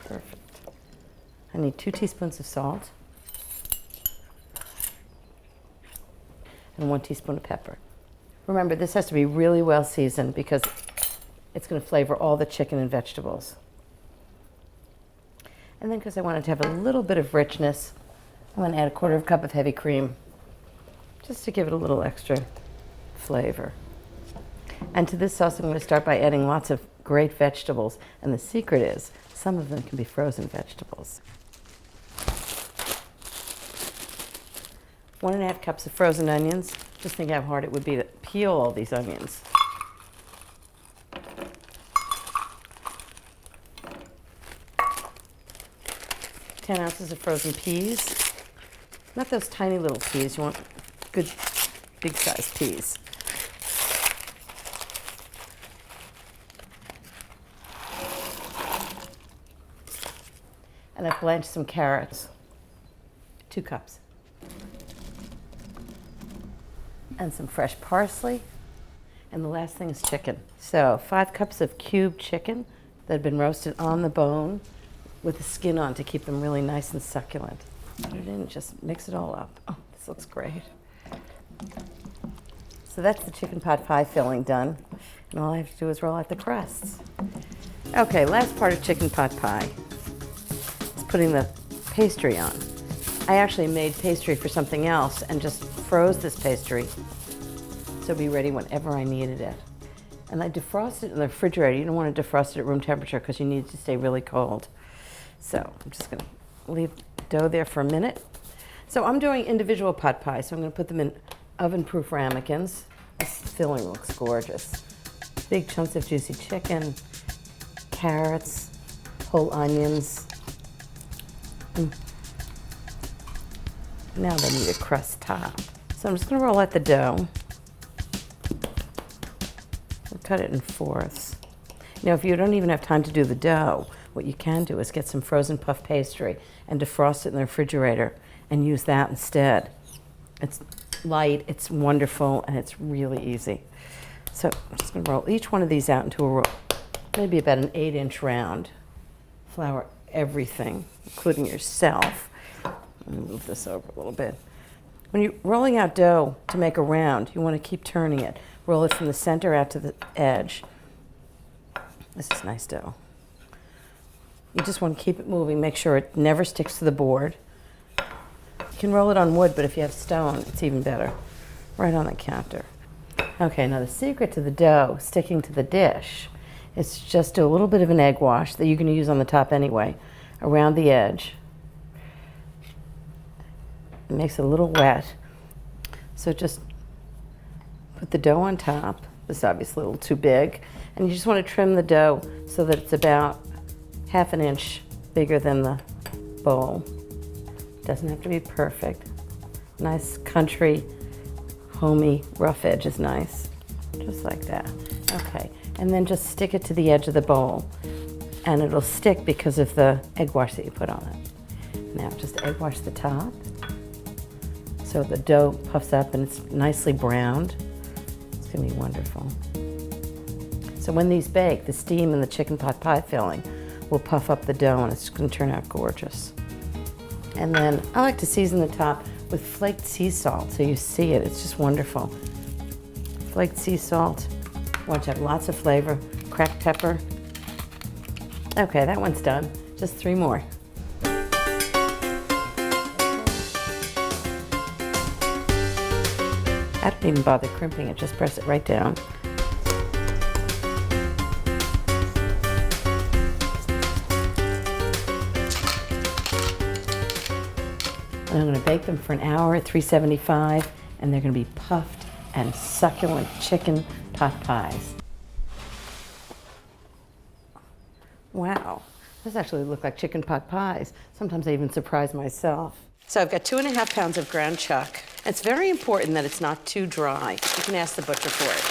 Perfect. I need 2 teaspoons of salt and 1 teaspoon of pepper. Remember, this has to be really well seasoned because it's going to flavor all the chicken and vegetables. And then because I want it to have a little bit of richness, I'm going to add 1/4 cup of heavy cream, just to give it a little extra flavor. And to this sauce, I'm going to start by adding lots of great vegetables. And the secret is, some of them can be frozen vegetables. 1.5 cups of frozen onions. Just think how hard it would be to peel all these onions. 10 ounces of frozen peas. Not those tiny little peas. You want good, big-sized peas. And I've blanched some carrots. 2 cups. And some fresh parsley. And the last thing is chicken. So 5 cups of cubed chicken that have been roasted on the bone with the skin on to keep them really nice and succulent. Put it in, just mix it all up. Oh, this looks great. So that's the chicken pot pie filling done. And all I have to do is roll out the crusts. Okay, last part of chicken pot pie is putting the pastry on. I actually made pastry for something else and just froze this pastry so it'd be ready whenever I needed it. And I defrosted it in the refrigerator. You don't want to defrost it at room temperature because you need it to stay really cold. So I'm just going to leave the dough there for a minute. So I'm doing individual pot pies, so I'm going to put them in oven-proof ramekins. This filling looks gorgeous. Big chunks of juicy chicken, carrots, whole onions. Now they need a crust top. So I'm just going to roll out the dough. Cut it in 4ths. Now, if you don't even have time to do the dough, what you can do is get some frozen puff pastry and defrost it in the refrigerator and use that instead. It's light, it's wonderful, and it's really easy. So I'm just going to roll each one of these out into a roll, maybe about an 8-inch round. Flour everything, including yourself. Let me move this over a little bit. When you're rolling out dough to make a round, you want to keep turning it. Roll it from the center out to the edge. This is nice dough. You just want to keep it moving, make sure it never sticks to the board. You can roll it on wood, but if you have stone, it's even better. Right on the counter. Okay, now the secret to the dough sticking to the dish is just do a little bit of an egg wash that you're going to use on the top anyway, around the edge. It makes it a little wet. So just put the dough on top. This is obviously a little too big. And you just want to trim the dough so that it's about 1/2 inch bigger than the bowl. Doesn't have to be perfect. Nice country, homey, rough edge is nice. Just like that. Okay, and then just stick it to the edge of the bowl. And it'll stick because of the egg wash that you put on it. Now just egg wash the top. So the dough puffs up and it's nicely browned. It's gonna be wonderful. So when these bake, the steam in the chicken pot pie filling will puff up the dough and it's gonna turn out gorgeous. And then I like to season the top with flaked sea salt so you see it, it's just wonderful. Flaked sea salt, want to have lots of flavor, cracked pepper. Okay, that one's done. Just 3 more. I don't even bother crimping it, just press it right down. And I'm going to bake them for an hour at 375, and they're going to be puffed and succulent chicken pot pies. Wow, those actually look like chicken pot pies. Sometimes I even surprise myself. So I've got 2½ pounds of ground chuck. It's very important that it's not too dry. You can ask the butcher for it.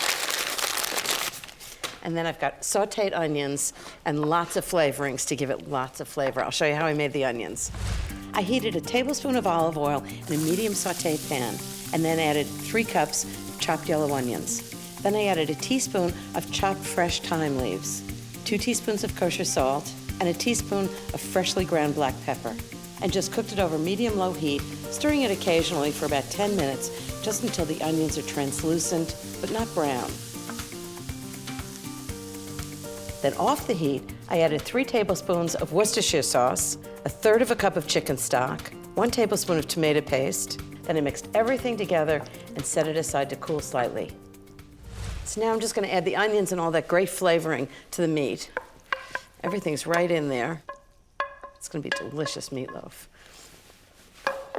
And then I've got sauteed onions and lots of flavorings to give it lots of flavor. I'll show you how I made the onions. I heated a tablespoon of olive oil in a medium saute pan and then added 3 cups chopped yellow onions. Then I added a teaspoon of chopped fresh thyme leaves, 2 teaspoons of kosher salt, and a teaspoon of freshly ground black pepper. And just cooked it over medium-low heat, stirring it occasionally for about 10 minutes, just until the onions are translucent, but not brown. Then off the heat, I added 3 tablespoons of Worcestershire sauce, 1/3 cup of chicken stock, 1 tablespoon of tomato paste. Then I mixed everything together and set it aside to cool slightly. So now I'm just going to add the onions and all that great flavoring to the meat. Everything's right in there. It's going to be delicious meatloaf.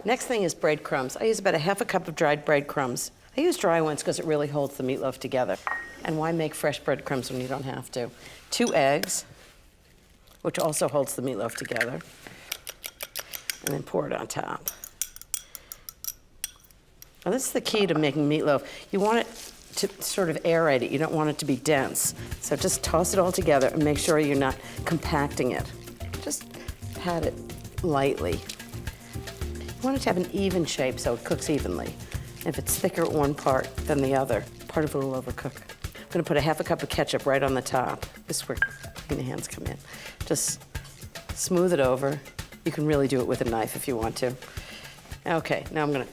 Next thing is breadcrumbs. I use about 1/2 cup of dried breadcrumbs. I use dry ones because it really holds the meatloaf together. And why make fresh breadcrumbs when you don't have to? 2 eggs, which also holds the meatloaf together. And then pour it on top. Well, this is the key to making meatloaf. You want it to sort of aerate it. You don't want it to be dense. So just toss it all together and make sure you're not compacting it. Just pat it lightly. You want it to have an even shape so it cooks evenly. If it's thicker at one part than the other, part of it will overcook. I'm gonna put a half a cup of ketchup right on the top. This is where clean hands come in. Just smooth it over. You can really do it with a knife if you want to. Okay, now I'm gonna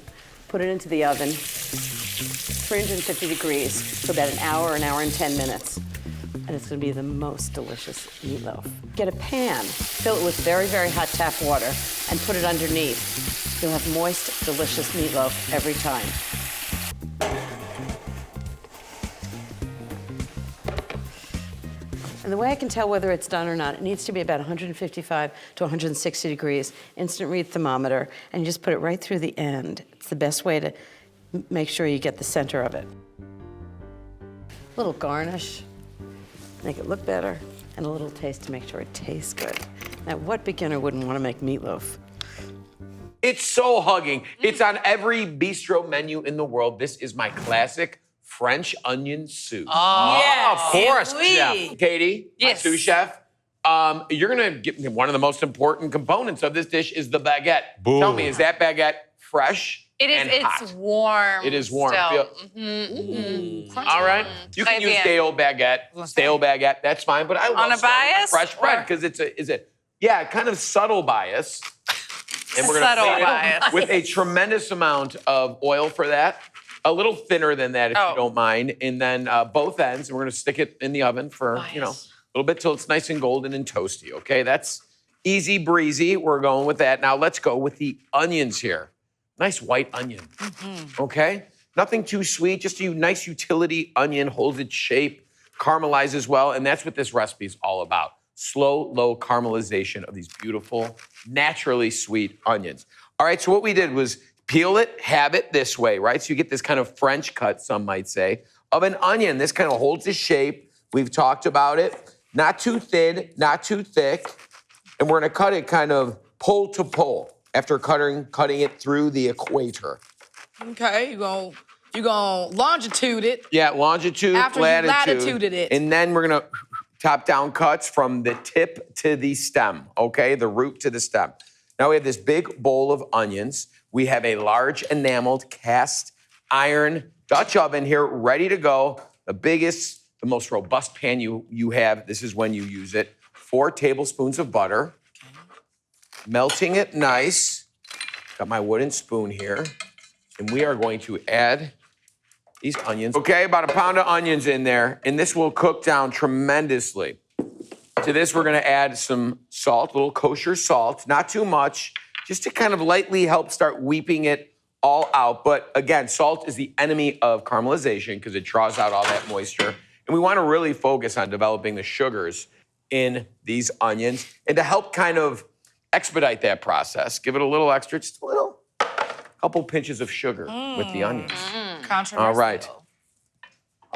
put it into the oven, 350 degrees for about an hour and 10 minutes. And it's gonna be the most delicious meatloaf. Get a pan, fill it with very, very hot tap water, and put it underneath. You'll have moist, delicious meatloaf every time. And the way I can tell whether it's done or not, it needs to be about 155 to 160 degrees, instant read thermometer, and you just put it right through the end. It's the best way to make sure you get the center of it. A little garnish, make it look better, and a little taste to make sure it tastes good. Now, what beginner wouldn't want to make meatloaf? It's so hugging. It's on every bistro menu in the world. This is my classic French onion soup. Yes. Of course, Oui. chef. Katie, Yes. my sous chef. You're gonna get one of the most important components of this dish is the baguette. Boom. Tell me, is that baguette fresh It is. and It's hot? warm. It is warm. Still. All right. You can Très use bien. stale baguette. That's fine. But I love On a starting with bias, fresh bread or- because it's a kind of subtle bias. And we're gonna Subtle plate it bias. with a tremendous amount of oil for that. A little thinner than that, if you don't mind. And then both ends, and we're gonna stick it in the oven for, a little bit till it's nice and golden and toasty, okay? That's easy breezy. We're going with that. Now let's go with the onions here. Nice white onion, okay? Nothing too sweet, just a nice utility onion, holds its shape, caramelizes well, and that's what this recipe is all about. Slow, low caramelization of these beautiful, naturally sweet onions. All right, so what we did was peel it, have it this way, right? So you get this kind of French cut, some might say, of an onion. This kind of holds its shape. We've talked about it. Not too thin, not too thick. And we're gonna cut it kind of pole to pole after cutting it through the equator. Okay, you gonna longitude it. Yeah, longitude, After you latituded it. And then we're gonna top-down cuts from the tip to the stem, okay? The root to the stem. Now we have this big bowl of onions. We have a large enameled cast iron Dutch oven here ready to go. The biggest, the most robust pan you have. This is when you use it. 4 tablespoons of butter. Melting it nice. Got my wooden spoon here. And we are going to add these onions. Okay, about a pound of onions in there, and this will cook down tremendously. To this, we're gonna add some salt, a little kosher salt, not too much, just to kind of lightly help start weeping it all out. But again, salt is the enemy of caramelization because it draws out all that moisture. And we wanna really focus on developing the sugars in these onions. And to help kind of expedite that process, give it a little extra, just a little, couple pinches of sugar with the onions. Controversial.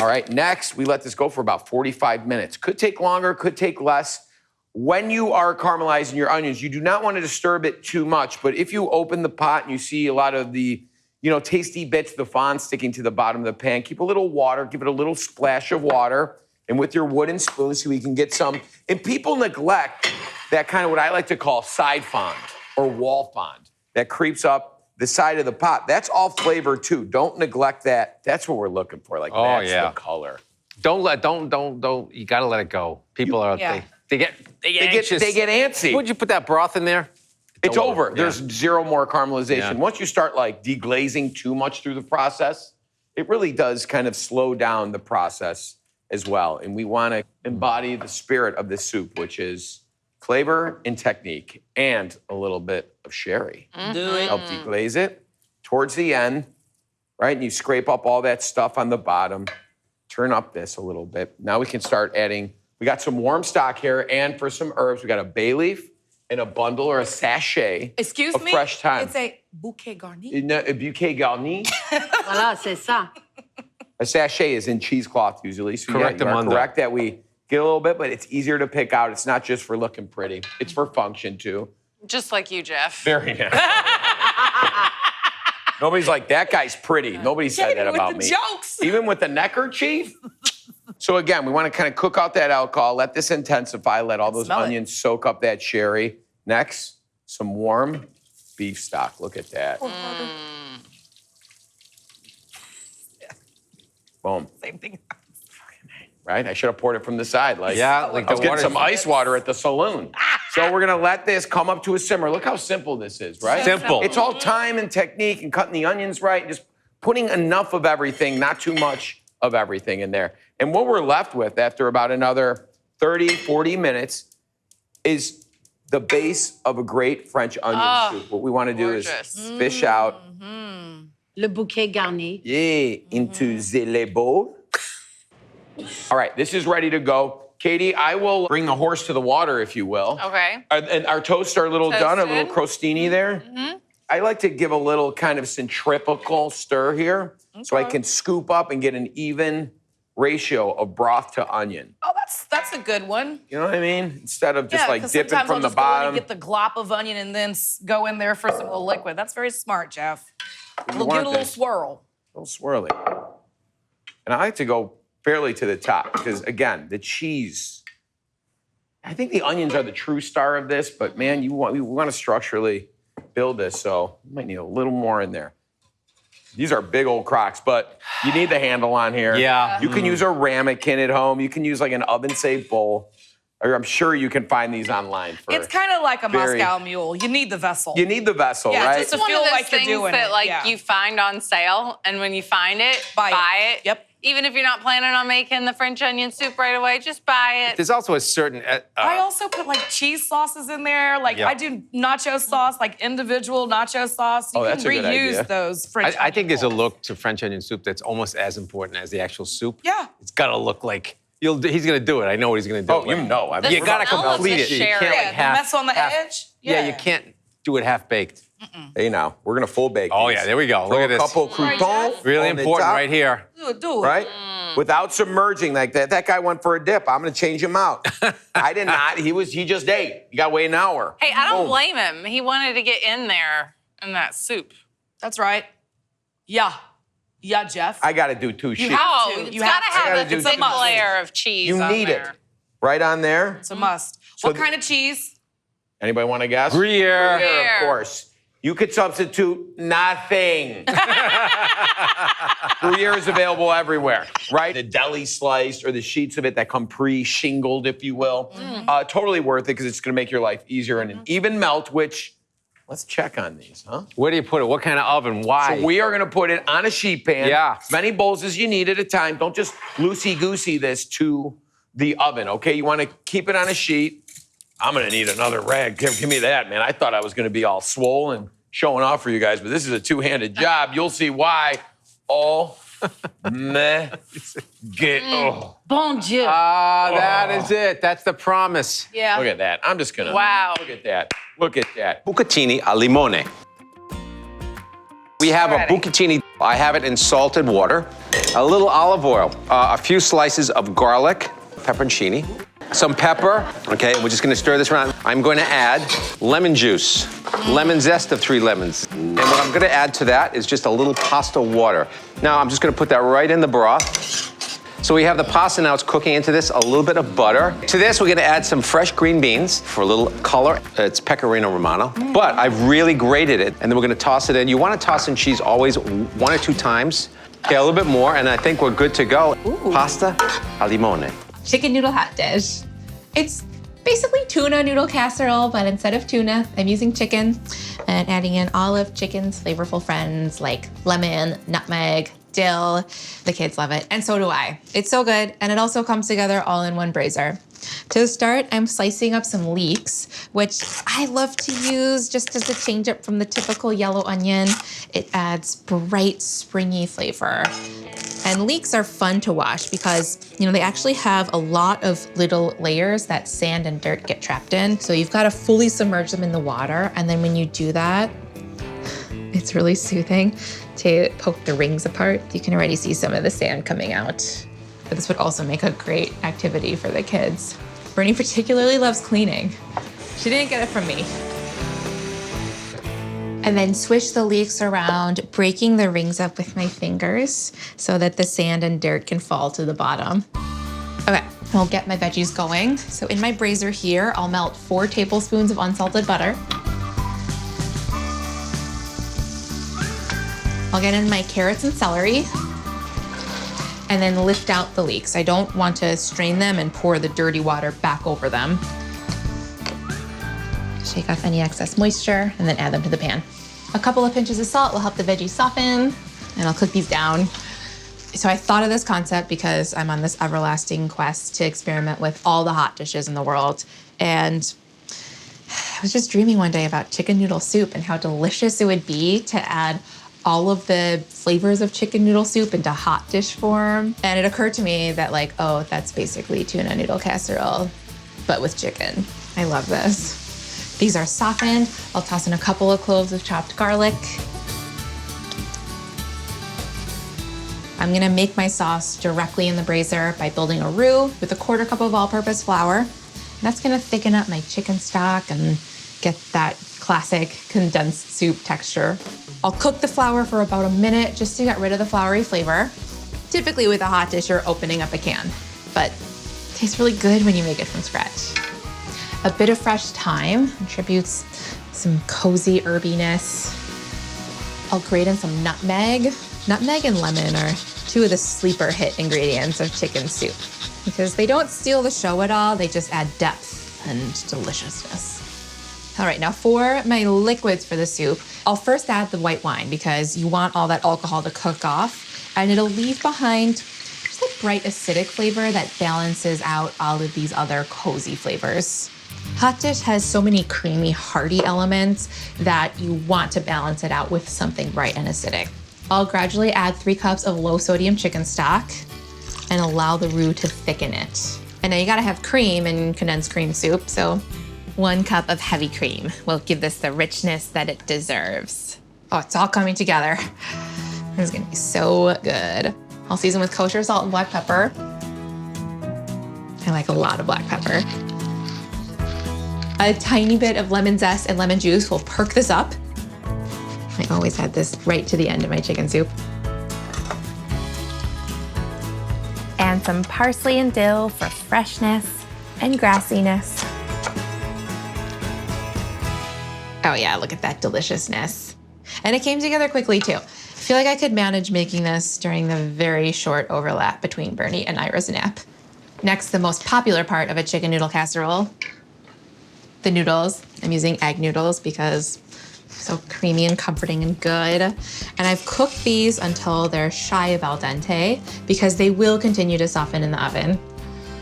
All right, next, we let this go for about 45 minutes. Could take longer, could take less. When you are caramelizing your onions, you do not want to disturb it too much, but if you open the pot and you see a lot of the, tasty bits, the fond sticking to the bottom of the pan, keep a little water, give it a little splash of water, and with your wooden spoon so we can get some. And people neglect that kind of what I like to call side fond or wall fond that creeps up the side of the pot. That's all flavor too. Don't neglect that. That's what we're looking for. Like that's the color. Don't. You gotta let it go. People are they get anxious. They get antsy. Would you put that broth in there? It's over. Yeah. There's zero more caramelization. Yeah. Once you start like deglazing too much through the process, it really does kind of slow down the process as well. And we want to embody the spirit of this soup, which is flavor and technique and a little bit of sherry. Do it. Help deglaze it towards the end, right? And you scrape up all that stuff on the bottom. Turn up this a little bit. Now we can start adding, we got some warm stock here, and for some herbs, we got a bay leaf and a bundle or a sachet Excuse of me? fresh thyme. It's a bouquet garni. A bouquet garni. Voilà, c'est ça. A sachet is in cheesecloth usually. So Correct, you are Amanda. correct that we get a little bit, but it's easier to pick out. It's not just for looking pretty. It's for function too. Just like you, Jeff. Very nice. Nobody's like, that guy's pretty. Nobody said that about me. Jokes. Even with the neckerchief? So again, we want to kind of cook out that alcohol, let this intensify, let all those onions soak up that sherry. Next, some warm beef stock. Look at that. Boom. Same thing. Right? I should have poured it from the side. Like, Yeah, like I was the getting water- some ice water at the saloon. So we're gonna let this come up to a simmer. Look how simple this is, right? Simple. It's all time and technique and cutting the onions right, just putting enough of everything, not too much of everything in there. And what we're left with after about another 30, 40 minutes is the base of a great French onion soup. What we want to do is fish out. Le bouquet garni. Yeah, into the bowl. All right, this is ready to go. Katie, I will bring the horse to the water, if you will. Okay. And our toasts are a little done, a little Toasted. crostini there. I like to give a little kind of centrifugal stir here so I can scoop up and get an even ratio of broth to onion. Oh, that's a good one. You know what I mean? Instead of just like 'cause dipping sometimes from I'll the just go in and bottom. get the glop of onion and then go in there for some of the liquid. That's very smart, Jeff. You We'll want give it a little this. swirl. A little swirly. And I like to go fairly to the top because, again, the cheese. I think the onions are the true star of this, but man, we want to structurally build this, so you might need a little more in there. These are big old crocks, but you need the handle on here. Yeah. You can use a ramekin at home. You can use like an oven-safe bowl. Or I'm sure you can find these online for. It's kind of like a very- Moscow Mule. You need the vessel. You need the vessel, Yeah, right? just to One feel of those like you're things doing that it. like Yeah. you find on sale, and when you find it, buy it. Yep. Even if you're not planning on making the French onion soup right away, just buy it. There's also a certain. I also put like cheese sauces in there. Like Yeah. I do nacho sauce, like individual nacho sauce. You Oh, can that's a good reuse idea. those French I think onion there's a bowls. look to French onion soup that's almost as important as the actual soup. Yeah. It's got to look like he's gonna do it. I know what he's gonna do. Oh, you know. I mean, You gotta smell of complete the it. You sherry. can't Yeah, like the half. mess on the half- edge. Yeah, you can't do it half baked. Hey, now we're gonna full bake. Oh these. yeah, there we go. Throw Look at a this. couple croutons. Really on the important top, right here. Do it. Right? Without submerging like that. That guy went for a dip. I'm gonna change him out. I did not. He just ate. You gotta wait an hour. Hey, I don't Boom. blame him. He wanted to get in there in that soup. That's right. Yeah. Yeah, Jeff. I gotta do two sheets. have Oh, to. it's You got have to to. have gotta a do thick two. layer of cheese You on need there. it. Right on there. It's a must. So What kind of cheese? Anybody want to guess? Gruyere. Gruyere, of course. You could substitute nothing. Gruyere is available everywhere, right? The deli sliced or the sheets of it that come pre-shingled, if you will. Totally worth it because it's going to make your life easier and an even melt, which, let's check on these, huh? Where do you put it? What kind of oven? Why? So we are going to put it on a sheet pan. Yeah. As many bowls as you need at a time. Don't just loosey-goosey this to the oven, okay? You want to keep it on a sheet. I'm going to need another rag. Give me that, man. I thought I was going to be all swollen showing off for you guys, but this is a two-handed job. You'll see why. Oh, meh, get, oh. Bon Dieu. That is it. That's the promise. Yeah. Look at that. I'm just going to. Wow. Look at that. Look at that. Bucatini al limone. We have a bucatini. I have it in salted water, a little olive oil, a few slices of garlic, pepperoncini, some pepper. Okay, we're just gonna stir this around. I'm going to add lemon juice, lemon zest of 3 lemons. And what I'm gonna add to that is just a little pasta water. Now I'm just gonna put that right in the broth. So we have the pasta now, it's cooking into this, a little bit of butter. To this, we're gonna add some fresh green beans for a little color. It's pecorino romano, but I've really grated it, and then we're gonna toss it in. You wanna toss in cheese always 1 or 2 times. Okay, a little bit more, and I think we're good to go. Pasta al limone. Chicken noodle hot dish. It's basically tuna noodle casserole, but instead of tuna, I'm using chicken and adding in all of chicken's flavorful friends like lemon, nutmeg, dill. The kids love it, and so do I. It's so good, and it also comes together all in one braiser. To start, I'm slicing up some leeks, which I love to use just as a change up from the typical yellow onion. It adds bright, springy flavor. And leeks are fun to wash because, they actually have a lot of little layers that sand and dirt get trapped in. So you've got to fully submerge them in the water. And then when you do that, it's really soothing to poke the rings apart. You can already see some of the sand coming out. But this would also make a great activity for the kids. Bernie particularly loves cleaning. She didn't get it from me. And then swish the leeks around, breaking the rings up with my fingers so that the sand and dirt can fall to the bottom. Okay, I'll get my veggies going. So in my brazier here, I'll melt 4 tablespoons of unsalted butter. I'll get in my carrots and celery and then lift out the leeks. I don't want to strain them and pour the dirty water back over them. Shake off any excess moisture and then add them to the pan. A couple of pinches of salt will help the veggies soften, and I'll cook these down. So I thought of this concept because I'm on this everlasting quest to experiment with all the hot dishes in the world. And I was just dreaming one day about chicken noodle soup and how delicious it would be to add all of the flavors of chicken noodle soup into hot dish form. And it occurred to me that like, oh, that's basically tuna noodle casserole, but with chicken. I love this. These are softened. I'll toss in a couple of cloves of chopped garlic. I'm gonna make my sauce directly in the brazier by building a roux with a 1/4 cup of all-purpose flour. And that's gonna thicken up my chicken stock and get that classic condensed soup texture. I'll cook the flour for about a minute just to get rid of the floury flavor. Typically with a hot dish, you're opening up a can, but it tastes really good when you make it from scratch. A bit of fresh thyme contributes some cozy herbiness. I'll grate in some nutmeg. Nutmeg and lemon are 2 of the sleeper hit ingredients of chicken soup because they don't steal the show at all, they just add depth and deliciousness. All right, now for my liquids for the soup, I'll first add the white wine because you want all that alcohol to cook off, and it'll leave behind just a bright acidic flavor that balances out all of these other cozy flavors. Hot dish has so many creamy, hearty elements that you want to balance it out with something bright and acidic. I'll gradually add 3 cups of low sodium chicken stock and allow the roux to thicken it. And now you gotta have cream in condensed cream soup, so 1 cup of heavy cream will give this the richness that it deserves. Oh, it's all coming together. This is gonna be so good. I'll season with kosher salt and black pepper. I like a lot of black pepper. A tiny bit of lemon zest and lemon juice will perk this up. I always add this right to the end of my chicken soup. And some parsley and dill for freshness and grassiness. Oh yeah, look at that deliciousness. And it came together quickly too. I feel like I could manage making this during the very short overlap between Bernie and Ira's nap. Next, the most popular part of a chicken noodle casserole, the noodles. I'm using egg noodles because so creamy and comforting and good. And I've cooked these until they're shy of al dente because they will continue to soften in the oven.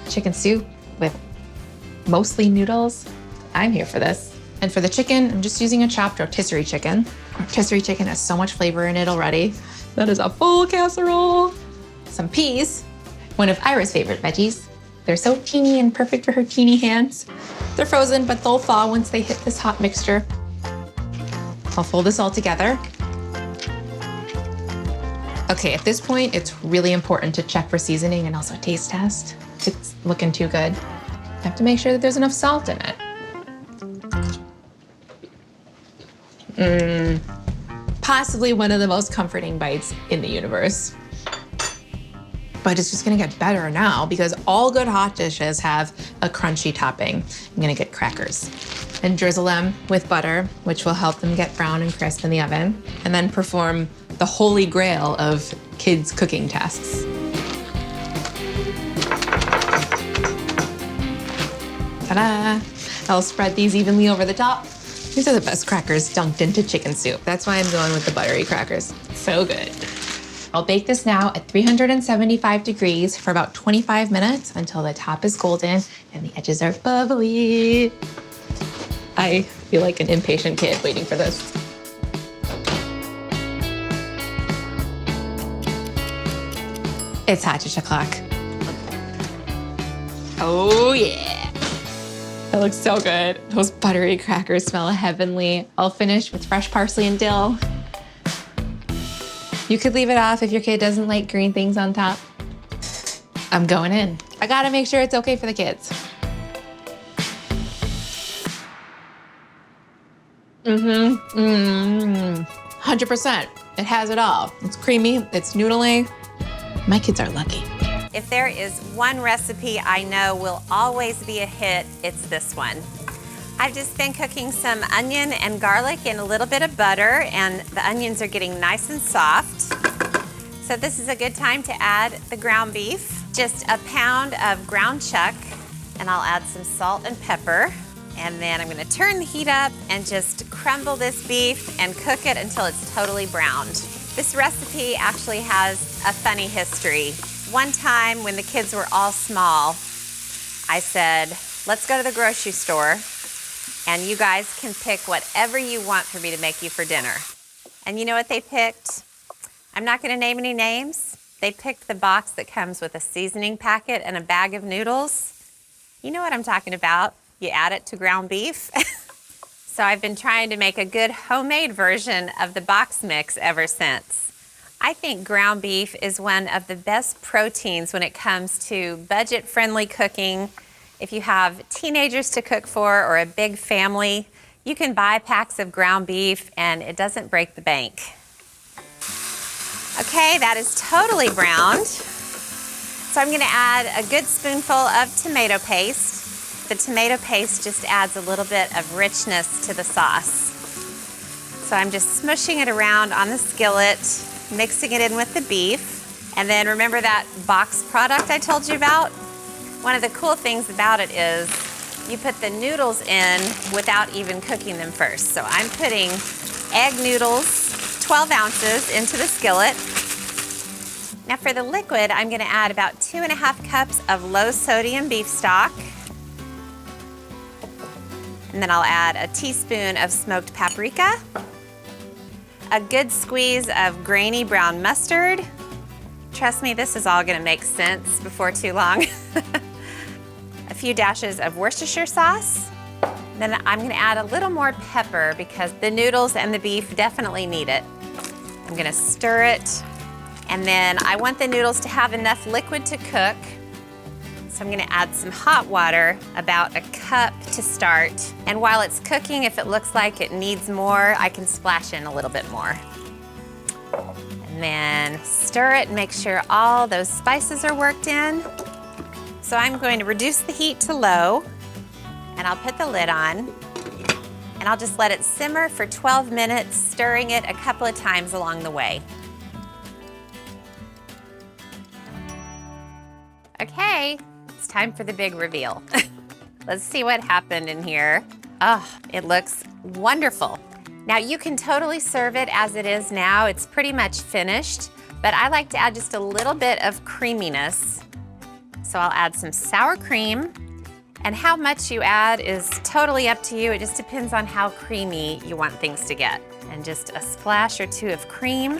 Chicken soup with mostly noodles. I'm here for this. And for the chicken, I'm just using a chopped rotisserie chicken. Rotisserie chicken has so much flavor in it already. That is a full casserole. Some peas, one of Ira's favorite veggies. They're so teeny and perfect for her teeny hands. They're frozen, but they'll thaw once they hit this hot mixture. I'll fold this all together. Okay, at this point, it's really important to check for seasoning and also taste test. It's looking too good. You have to make sure that there's enough salt in it. Possibly one of the most comforting bites in the universe. But it's just gonna get better now because all good hot dishes have a crunchy topping. I'm gonna get crackers and drizzle them with butter, which will help them get brown and crisp in the oven, and then perform the holy grail of kids' cooking tasks. Ta-da! I'll spread these evenly over the top. These are the best crackers dunked into chicken soup. That's why I'm going with the buttery crackers. So good. I'll bake this now at 375 degrees for about 25 minutes until the top is golden and the edges are bubbly. I feel like an impatient kid waiting for this. It's hot dish o'clock. Oh yeah. That looks so good. Those buttery crackers smell heavenly. I'll finish with fresh parsley and dill. You could leave it off if your kid doesn't like green things on top. I'm going in. I gotta make sure it's okay for the kids. 100%. It has it all. It's creamy, it's noodly. My kids are lucky. If there is one recipe I know will always be a hit, it's this one. I've just been cooking some onion and garlic in a little bit of butter, and the onions are getting nice and soft. So this is a good time to add the ground beef. Just a pound of ground chuck, and I'll add some salt and pepper. And then I'm gonna turn the heat up and just crumble this beef and cook it until it's totally browned. This recipe actually has a funny history. One time when the kids were all small, I said, let's go to the grocery store and you guys can pick whatever you want for me to make you for dinner. And you know what they picked? I'm not gonna name any names. They picked the box that comes with a seasoning packet and a bag of noodles. You know what I'm talking about. You add it to ground beef. So I've been trying to make a good homemade version of the box mix ever since. I think ground beef is one of the best proteins when it comes to budget-friendly cooking. If you have teenagers to cook for or a big family, you can buy packs of ground beef and it doesn't break the bank. Okay, that is totally browned. So I'm gonna add a good spoonful of tomato paste. The tomato paste just adds a little bit of richness to the sauce. So I'm just smushing it around on the skillet, mixing it in with the beef. And then remember that box product I told you about? One of the cool things about it is you put the noodles in without even cooking them first. So I'm putting egg noodles, 12 ounces, into the skillet. Now for the liquid, I'm gonna add about 2.5 cups of low sodium beef stock. And then I'll add a teaspoon of smoked paprika, a good squeeze of grainy brown mustard. Trust me, this is all gonna make sense before too long. A few dashes of Worcestershire sauce. Then I'm gonna add a little more pepper because the noodles and the beef definitely need it. I'm gonna stir it. And then I want the noodles to have enough liquid to cook. So I'm gonna add some hot water, about a cup to start. And while it's cooking, if it looks like it needs more, I can splash in a little bit more. And then stir it and make sure all those spices are worked in. So I'm going to reduce the heat to low, and I'll put the lid on. And I'll just let it simmer for 12 minutes, stirring it a couple of times along the way. Okay. It's time for the big reveal. Let's see what happened in here. Oh, it looks wonderful. Now you can totally serve it as it is now. It's pretty much finished, but I like to add just a little bit of creaminess. So I'll add some sour cream, and how much you add is totally up to you. It just depends on how creamy you want things to get. And just a splash or two of cream.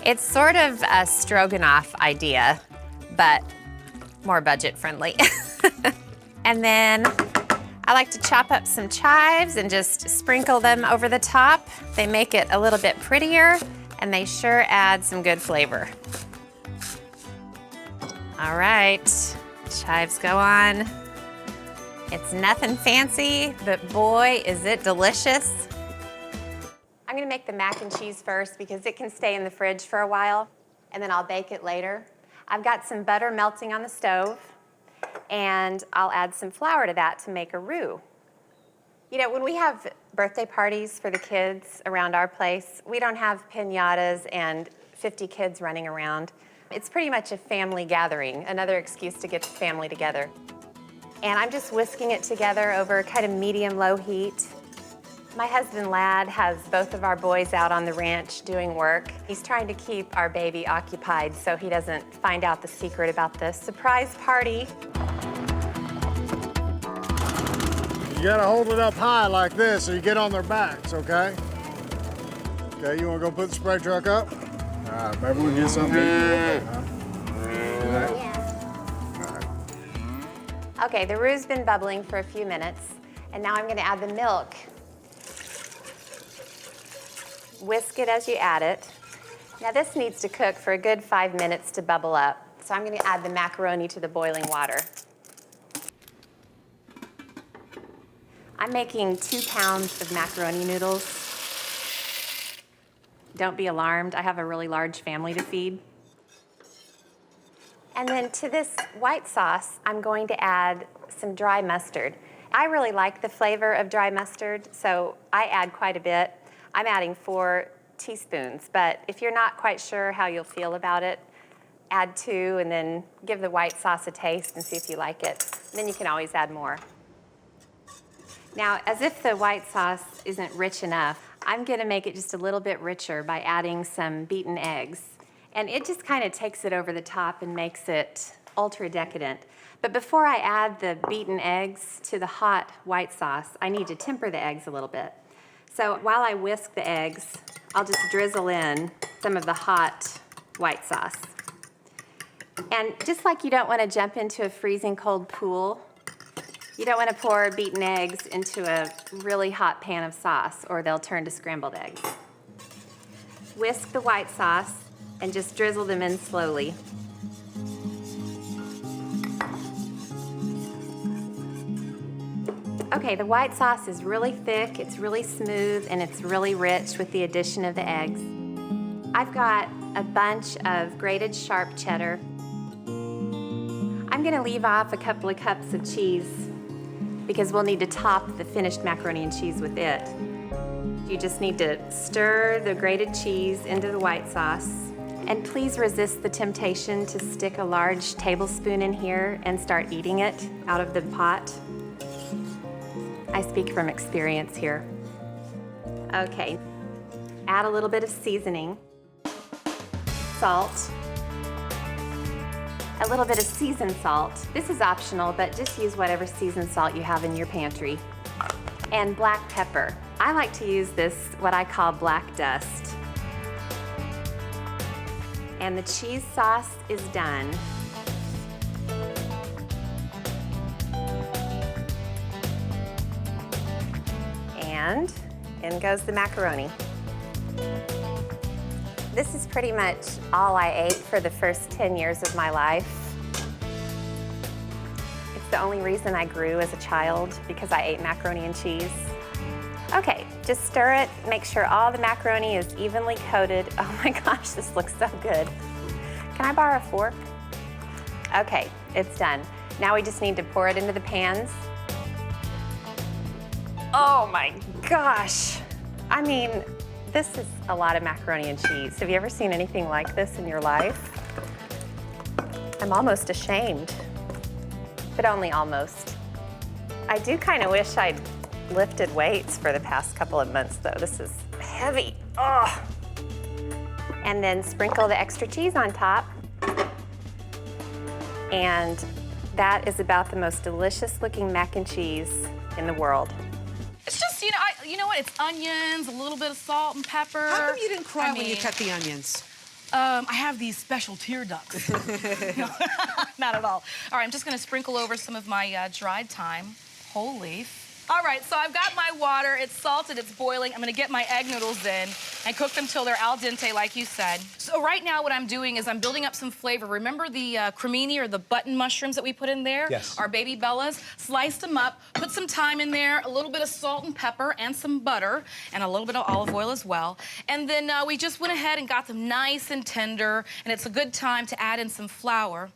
It's sort of a stroganoff idea, but more budget friendly. And then I like to chop up some chives and just sprinkle them over the top. They make it a little bit prettier and they sure add some good flavor. All right, chives go on. It's nothing fancy, but boy, is it delicious. I'm gonna make the mac and cheese first because it can stay in the fridge for a while, and then I'll bake it later. I've got some butter melting on the stove, and I'll add some flour to that to make a roux. You know, when we have birthday parties for the kids around our place, we don't have piñatas and 50 kids running around. It's pretty much a family gathering, another excuse to get the family together. And I'm just whisking it together over kind of medium-low heat. My husband, Lad, has both of our boys out on the ranch doing work. He's trying to keep our baby occupied so he doesn't find out the secret about the surprise party. You gotta hold it up high like this so you get on their backs, okay? Okay, you wanna go put the spray truck up? All right, everyone get something? Okay, the roux's been bubbling for a few minutes, and now I'm gonna add the milk. Whisk it as you add it. Now this needs to cook for a good 5 minutes to bubble up. So I'm gonna add the macaroni to the boiling water. I'm making 2 pounds of macaroni noodles. Don't be alarmed, I have a really large family to feed. And then to this white sauce, I'm going to add some dry mustard. I really like the flavor of dry mustard, so I add quite a bit. I'm adding 4 teaspoons, but if you're not quite sure how you'll feel about it, add 2 and then give the white sauce a taste and see if you like it. Then you can always add more. Now, as if the white sauce isn't rich enough, I'm gonna make it just a little bit richer by adding some beaten eggs. And it just kind of takes it over the top and makes it ultra decadent. But before I add the beaten eggs to the hot white sauce, I need to temper the eggs a little bit. So while I whisk the eggs, I'll just drizzle in some of the hot white sauce. And just like you don't want to jump into a freezing cold pool, you don't want to pour beaten eggs into a really hot pan of sauce or they'll turn to scrambled eggs. Whisk the white sauce and just drizzle them in slowly. Okay, the white sauce is really thick, it's really smooth, and it's really rich with the addition of the eggs. I've got a bunch of grated sharp cheddar. I'm gonna leave off a couple of cups of cheese because we'll need to top the finished macaroni and cheese with it. You just need to stir the grated cheese into the white sauce. And please resist the temptation to stick a large tablespoon in here and start eating it out of the pot. I speak from experience here. Okay, add a little bit of seasoning, salt, a little bit of seasoned salt. This is optional, but just use whatever seasoned salt you have in your pantry. And black pepper. I like to use this, what I call black dust. And the cheese sauce is done. And in goes the macaroni. This is pretty much all I ate for the first 10 years of my life. It's the only reason I grew as a child, because I ate macaroni and cheese. Okay, just stir it, make sure all the macaroni is evenly coated. Oh my gosh, this looks so good. Can I borrow a fork? Okay, it's done. Now we just need to pour it into the pans. Oh my gosh. I mean, this is a lot of macaroni and cheese. Have you ever seen anything like this in your life? I'm almost ashamed, but only almost. I do kind of wish I'd lifted weights for the past couple of months though. This is heavy. Oh. And then sprinkle the extra cheese on top. And that is about the most delicious looking mac and cheese in the world. It's just, you know what? It's onions, a little bit of salt and pepper. How come you didn't cry when you cut the onions? I have these special tear ducts. No, not at all. All right, I'm just gonna sprinkle over some of my dried thyme, whole leaf. All right, so I've got my water, it's salted, it's boiling. I'm gonna get my egg noodles in and cook them till they're al dente, like you said. So right now what I'm doing is I'm building up some flavor. Remember the cremini or the button mushrooms that we put in there? Yes. Our baby bellas. Sliced them up, put some thyme in there, a little bit of salt and pepper and some butter and a little bit of olive oil as well. And then we just went ahead and got them nice and tender, and it's a good time to add in some flour.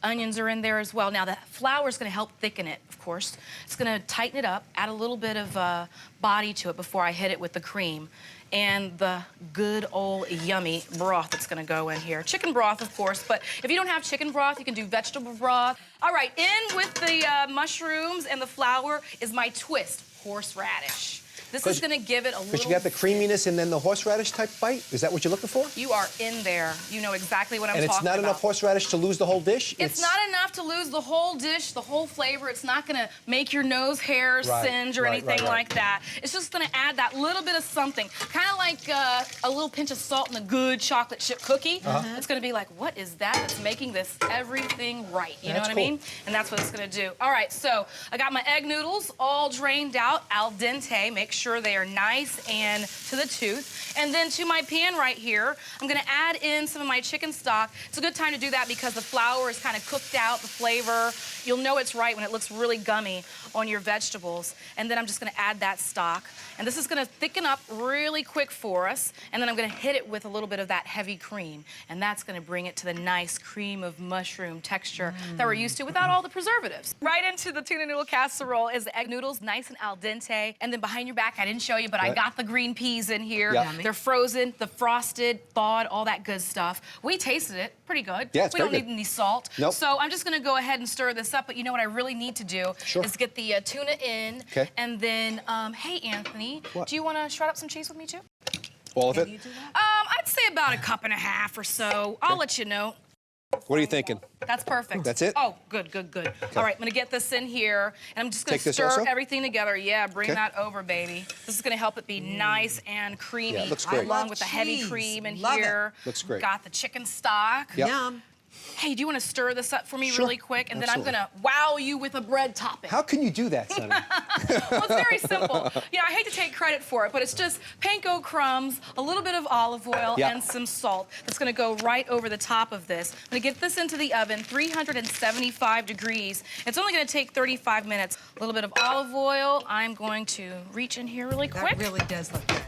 Onions are in there as well. Now, the flour is going to help thicken it, of course. It's going to tighten it up, add a little bit of body to it before I hit it with the cream. And the good old yummy broth that's going to go in here. Chicken broth, of course, but if you don't have chicken broth, you can do vegetable broth. All right, in with the mushrooms and the flour is my twist, horseradish. This is going to give it a little... Because you got the creaminess and then the horseradish type bite? Is that what you're looking for? You are in there. You know exactly what I'm talking about. And it's not enough horseradish to lose the whole dish? It's not enough to lose the whole dish, the whole flavor. It's not going to make your nose hairs singe or anything like that. It's just going to add that little bit of something. Kind of like a little pinch of salt in a good chocolate chip cookie. It's going to be like, what is that that's making this everything right? You know what I mean? And that's what it's going to do. All right, so I got my egg noodles all drained out, al dente. Make make sure they are nice and to the tooth. And then to my pan right here, I'm gonna add in some of my chicken stock. It's a good time to do that because the flour is kind of cooked out, the flavor. You'll know it's right when it looks really gummy on your vegetables. And then I'm just gonna add that stock. And this is gonna thicken up really quick for us. And then I'm gonna hit it with a little bit of that heavy cream. And that's gonna bring it to the nice cream of mushroom texture that we're used to without all the preservatives. Right into the tuna noodle casserole is the egg noodles, nice and al dente. And then behind your back, I didn't show you, but I got the green peas in here. Yeah. They're frozen, the frosted, thawed, all that good stuff. We tasted it, pretty good. Yeah, it's we very don't good. need any salt. Nope. So I'm just gonna go ahead and stir this up, but you know what I really need to do is get the tuna in. Okay. And then, hey, Anthony, What? do you wanna shred up some cheese with me too? All of it? I'd say about a cup and a half or so. I'll let you know. What are you thinking? That's perfect. That's it? Oh, good, good, good. All right, I'm gonna get this in here, and I'm just gonna Take this stir also? everything together. Yeah, bring Okay. that over, baby. This is gonna help it be nice and creamy. Yeah, it looks great. Along love with the heavy cheese. cream in Love it. here. Looks great. Got the chicken stock. Yep. Yum. Hey, do you wanna stir this up for me Sure. really quick? And Absolutely. then I'm gonna wow you with a bread topping. How can you do that, Sonny? Well, it's very simple. You know, I hate to take credit for it, but it's just panko crumbs, a little bit of olive oil, Yeah. and some salt. That's gonna go right over the top of this. I'm gonna get this into the oven, 375 degrees. It's only gonna take 35 minutes. A little bit of olive oil. I'm going to reach in here really quick. That really does look good.